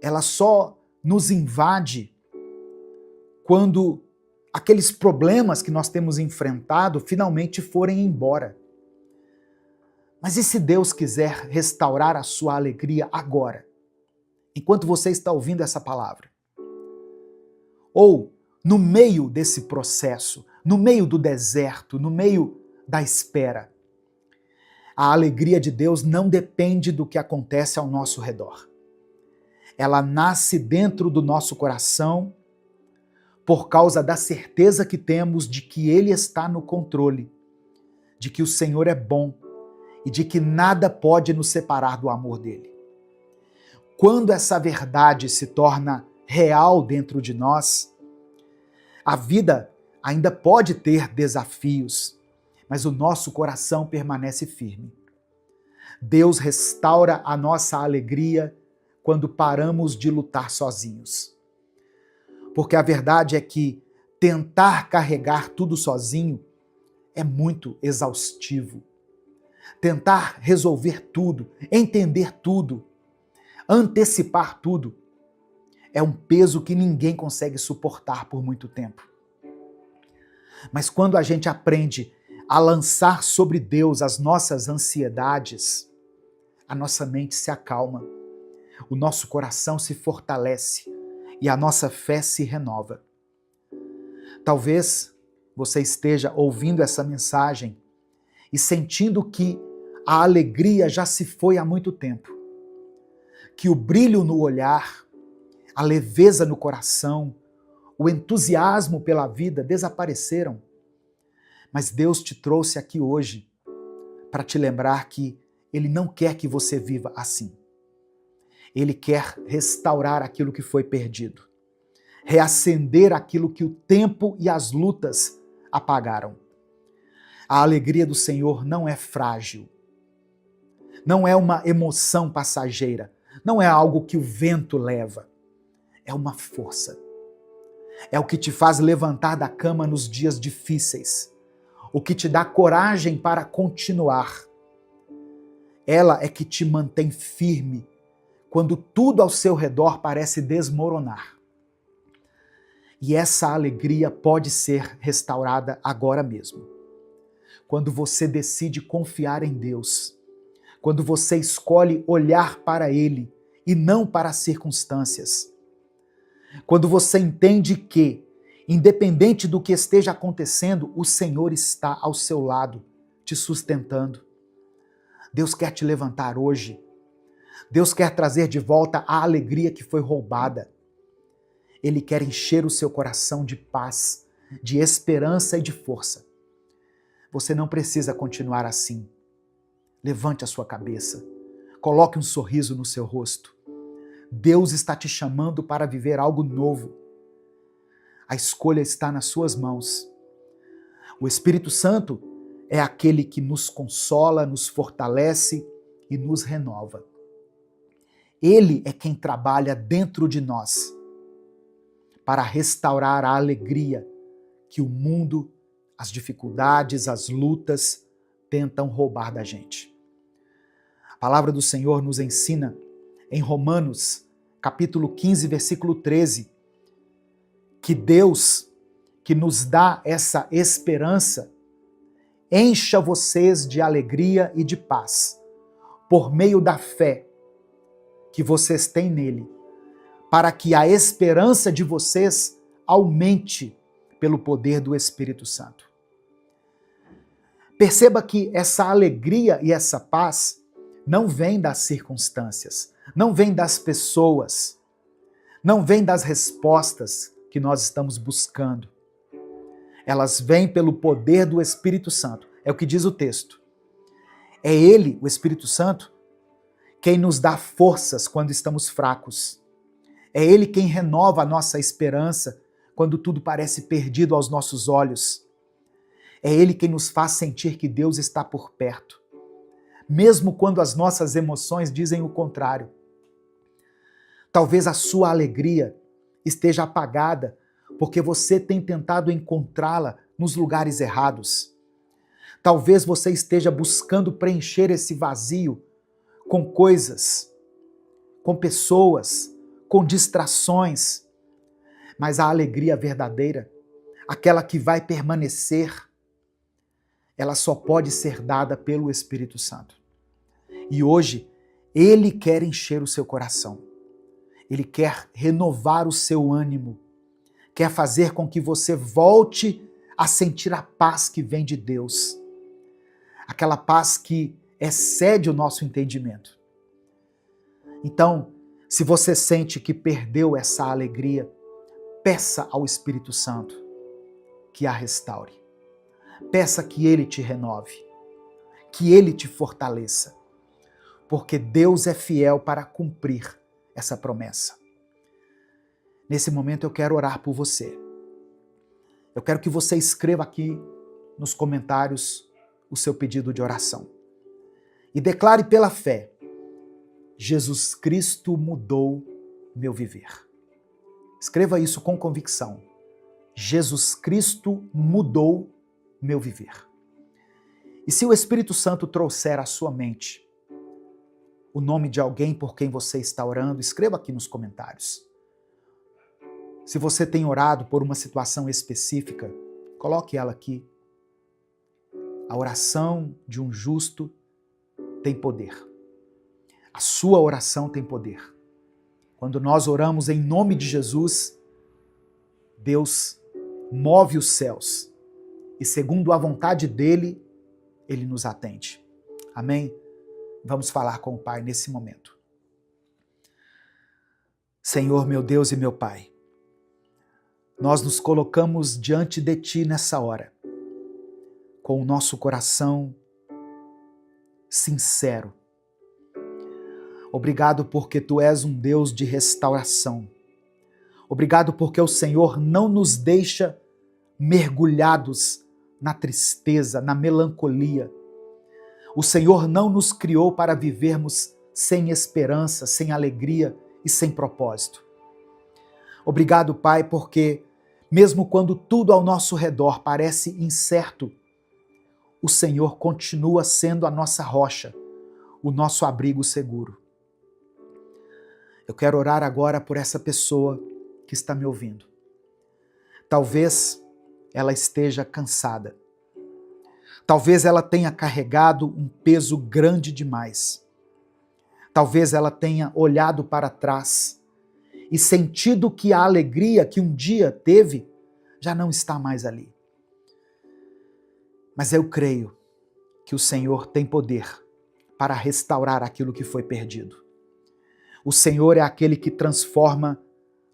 S1: ela só nos invade quando aqueles problemas que nós temos enfrentado finalmente forem embora. Mas e se Deus quiser restaurar a sua alegria agora, enquanto você está ouvindo essa palavra? Ou no meio desse processo, no meio do deserto, no meio da espera? A alegria de Deus não depende do que acontece ao nosso redor. Ela nasce dentro do nosso coração por causa da certeza que temos de que Ele está no controle, de que o Senhor é bom e de que nada pode nos separar do amor dele. Quando essa verdade se torna real dentro de nós, a vida ainda pode ter desafios, mas o nosso coração permanece firme. Deus restaura a nossa alegria quando paramos de lutar sozinhos. Porque a verdade é que tentar carregar tudo sozinho é muito exaustivo. Tentar resolver tudo, entender tudo, antecipar tudo, é um peso que ninguém consegue suportar por muito tempo. Mas quando a gente aprende a lançar sobre Deus as nossas ansiedades, a nossa mente se acalma, o nosso coração se fortalece e a nossa fé se renova. Talvez você esteja ouvindo essa mensagem e sentindo que a alegria já se foi há muito tempo, que o brilho no olhar, a leveza no coração, o entusiasmo pela vida desapareceram. Mas Deus te trouxe aqui hoje para te lembrar que Ele não quer que você viva assim. Ele quer restaurar aquilo que foi perdido, reacender aquilo que o tempo e as lutas apagaram. A alegria do Senhor não é frágil, não é uma emoção passageira, não é algo que o vento leva, é uma força. É o que te faz levantar da cama nos dias difíceis, o que te dá coragem para continuar. Ela é que te mantém firme quando tudo ao seu redor parece desmoronar. E essa alegria pode ser restaurada agora mesmo. Quando você decide confiar em Deus, quando você escolhe olhar para Ele e não para as circunstâncias, quando você entende que, independente do que esteja acontecendo, o Senhor está ao seu lado, te sustentando. Deus quer te levantar hoje. Deus quer trazer de volta a alegria que foi roubada. Ele quer encher o seu coração de paz, de esperança e de força. Você não precisa continuar assim. Levante a sua cabeça. Coloque um sorriso no seu rosto. Deus está te chamando para viver algo novo. A escolha está nas suas mãos. O Espírito Santo é aquele que nos consola, nos fortalece e nos renova. Ele é quem trabalha dentro de nós para restaurar a alegria que o mundo, as dificuldades, as lutas tentam roubar da gente. A palavra do Senhor nos ensina em Romanos, capítulo 15, versículo 13, que Deus, que nos dá essa esperança, encha vocês de alegria e de paz, por meio da fé que vocês têm nele, para que a esperança de vocês aumente pelo poder do Espírito Santo. Perceba que essa alegria e essa paz não vem das circunstâncias, não vem das pessoas, não vem das respostas que nós estamos buscando. Elas vêm pelo poder do Espírito Santo. É o que diz o texto. É Ele, o Espírito Santo, quem nos dá forças quando estamos fracos. É Ele quem renova a nossa esperança quando tudo parece perdido aos nossos olhos. É Ele quem nos faz sentir que Deus está por perto, mesmo quando as nossas emoções dizem o contrário. Talvez a sua alegria esteja apagada porque você tem tentado encontrá-la nos lugares errados. Talvez você esteja buscando preencher esse vazio com coisas, com pessoas, com distrações. Mas a alegria verdadeira, aquela que vai permanecer, ela só pode ser dada pelo Espírito Santo. E hoje, Ele quer encher o seu coração. Ele quer renovar o seu ânimo. Quer fazer com que você volte a sentir a paz que vem de Deus. Aquela paz que excede o nosso entendimento. Então, se você sente que perdeu essa alegria, peça ao Espírito Santo que a restaure. Peça que Ele te renove, que Ele te fortaleça, porque Deus é fiel para cumprir essa promessa. Nesse momento eu quero orar por você. Eu quero que você escreva aqui nos comentários o seu pedido de oração. E declare pela fé: Jesus Cristo mudou meu viver. Escreva isso com convicção. Jesus Cristo mudou meu viver. E se o Espírito Santo trouxer à sua mente o nome de alguém por quem você está orando, escreva aqui nos comentários. Se você tem orado por uma situação específica, coloque ela aqui. A oração de um justo tem poder. A sua oração tem poder. Quando nós oramos em nome de Jesus, Deus move os céus e, segundo a vontade dele, ele nos atende. Amém? Vamos falar com o Pai nesse momento. Senhor, meu Deus e meu Pai, nós nos colocamos diante de Ti nessa hora, com o nosso coração sincero. Obrigado porque Tu és um Deus de restauração. Obrigado porque o Senhor não nos deixa mergulhados na tristeza, na melancolia. O Senhor não nos criou para vivermos sem esperança, sem alegria e sem propósito. Obrigado, Pai, porque mesmo quando tudo ao nosso redor parece incerto, o Senhor continua sendo a nossa rocha, o nosso abrigo seguro. Eu quero orar agora por essa pessoa que está me ouvindo. Talvez ela esteja cansada. Talvez ela tenha carregado um peso grande demais. Talvez ela tenha olhado para trás e sentido que a alegria que um dia teve já não está mais ali. Mas eu creio que o Senhor tem poder para restaurar aquilo que foi perdido. O Senhor é aquele que transforma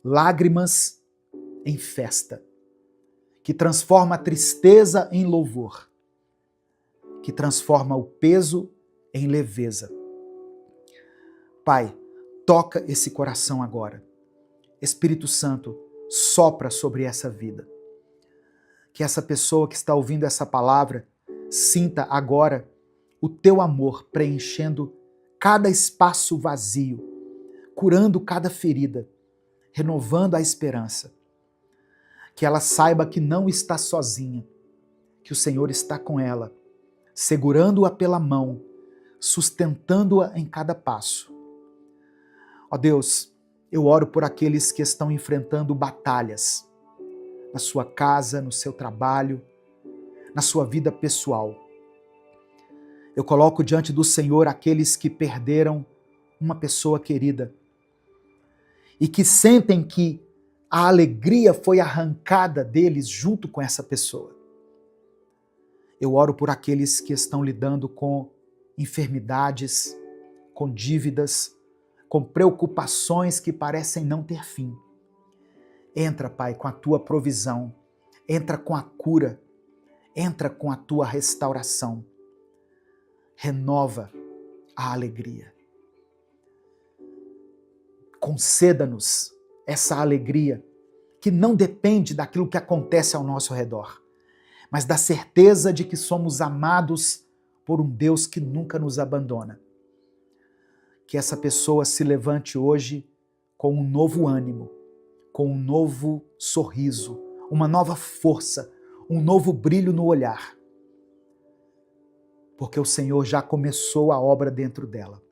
S1: lágrimas em festa, que transforma a tristeza em louvor, que transforma o peso em leveza. Pai, toca esse coração agora. Espírito Santo, sopra sobre essa vida. Que essa pessoa que está ouvindo essa palavra sinta agora o Teu amor preenchendo cada espaço vazio, curando cada ferida, renovando a esperança. Que ela saiba que não está sozinha, que o Senhor está com ela, segurando-a pela mão, sustentando-a em cada passo. Ó Deus, eu oro por aqueles que estão enfrentando batalhas na sua casa, no seu trabalho, na sua vida pessoal. Eu coloco diante do Senhor aqueles que perderam uma pessoa querida e que sentem que a alegria foi arrancada deles junto com essa pessoa. Eu oro por aqueles que estão lidando com enfermidades, com dívidas, com preocupações que parecem não ter fim. Entra, Pai, com a Tua provisão, entra com a cura, entra com a Tua restauração. Renova a alegria. Conceda-nos essa alegria que não depende daquilo que acontece ao nosso redor, mas da certeza de que somos amados por um Deus que nunca nos abandona. Que essa pessoa se levante hoje com um novo ânimo, com um novo sorriso, uma nova força, um novo brilho no olhar. Porque o Senhor já começou a obra dentro dela.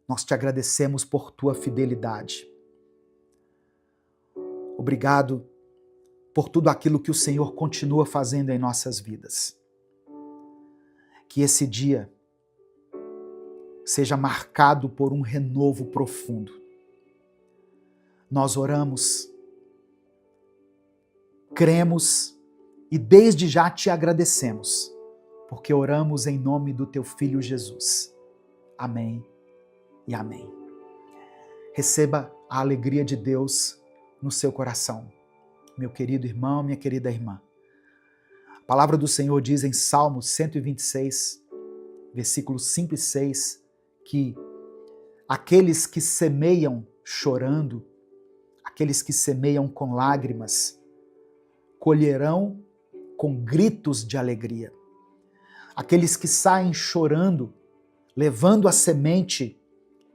S1: Nós te agradecemos por tua fidelidade. Obrigado por tudo aquilo que o Senhor continua fazendo em nossas vidas. Que esse dia seja marcado por um renovo profundo. Nós oramos, cremos e desde já te agradecemos, porque oramos em nome do teu Filho Jesus. Amém e amém. Receba a alegria de Deus no seu coração, meu querido irmão, minha querida irmã. A palavra do Senhor diz em Salmo 126, versículos 5 e 6, que aqueles que semeiam chorando, aqueles que semeiam com lágrimas, colherão com gritos de alegria. Aqueles que saem chorando, levando a semente,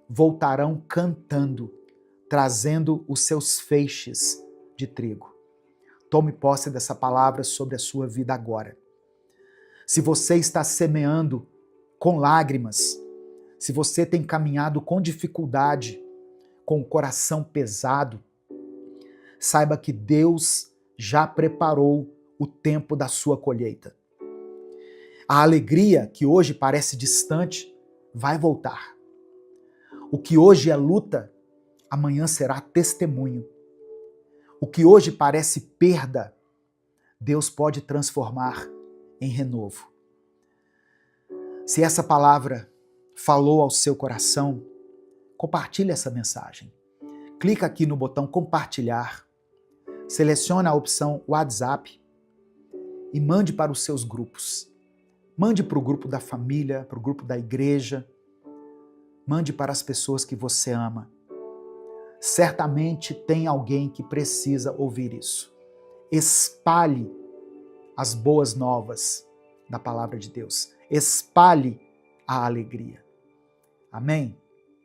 S1: voltarão cantando, trazendo os seus feixes de trigo. Tome posse dessa palavra sobre a sua vida agora. Se você está semeando com lágrimas, se você tem caminhado com dificuldade, com o coração pesado, saiba que Deus já preparou o tempo da sua colheita. A alegria que hoje parece distante vai voltar. O que hoje é luta, amanhã será testemunho. O que hoje parece perda, Deus pode transformar em renovo. Se essa palavra falou ao seu coração, compartilhe essa mensagem. Clica aqui no botão compartilhar, selecione a opção WhatsApp e mande para os seus grupos. Mande para o grupo da família, para o grupo da igreja. Mande para as pessoas que você ama. Certamente tem alguém que precisa ouvir isso. Espalhe as boas novas da palavra de Deus. Espalhe a alegria. Amém?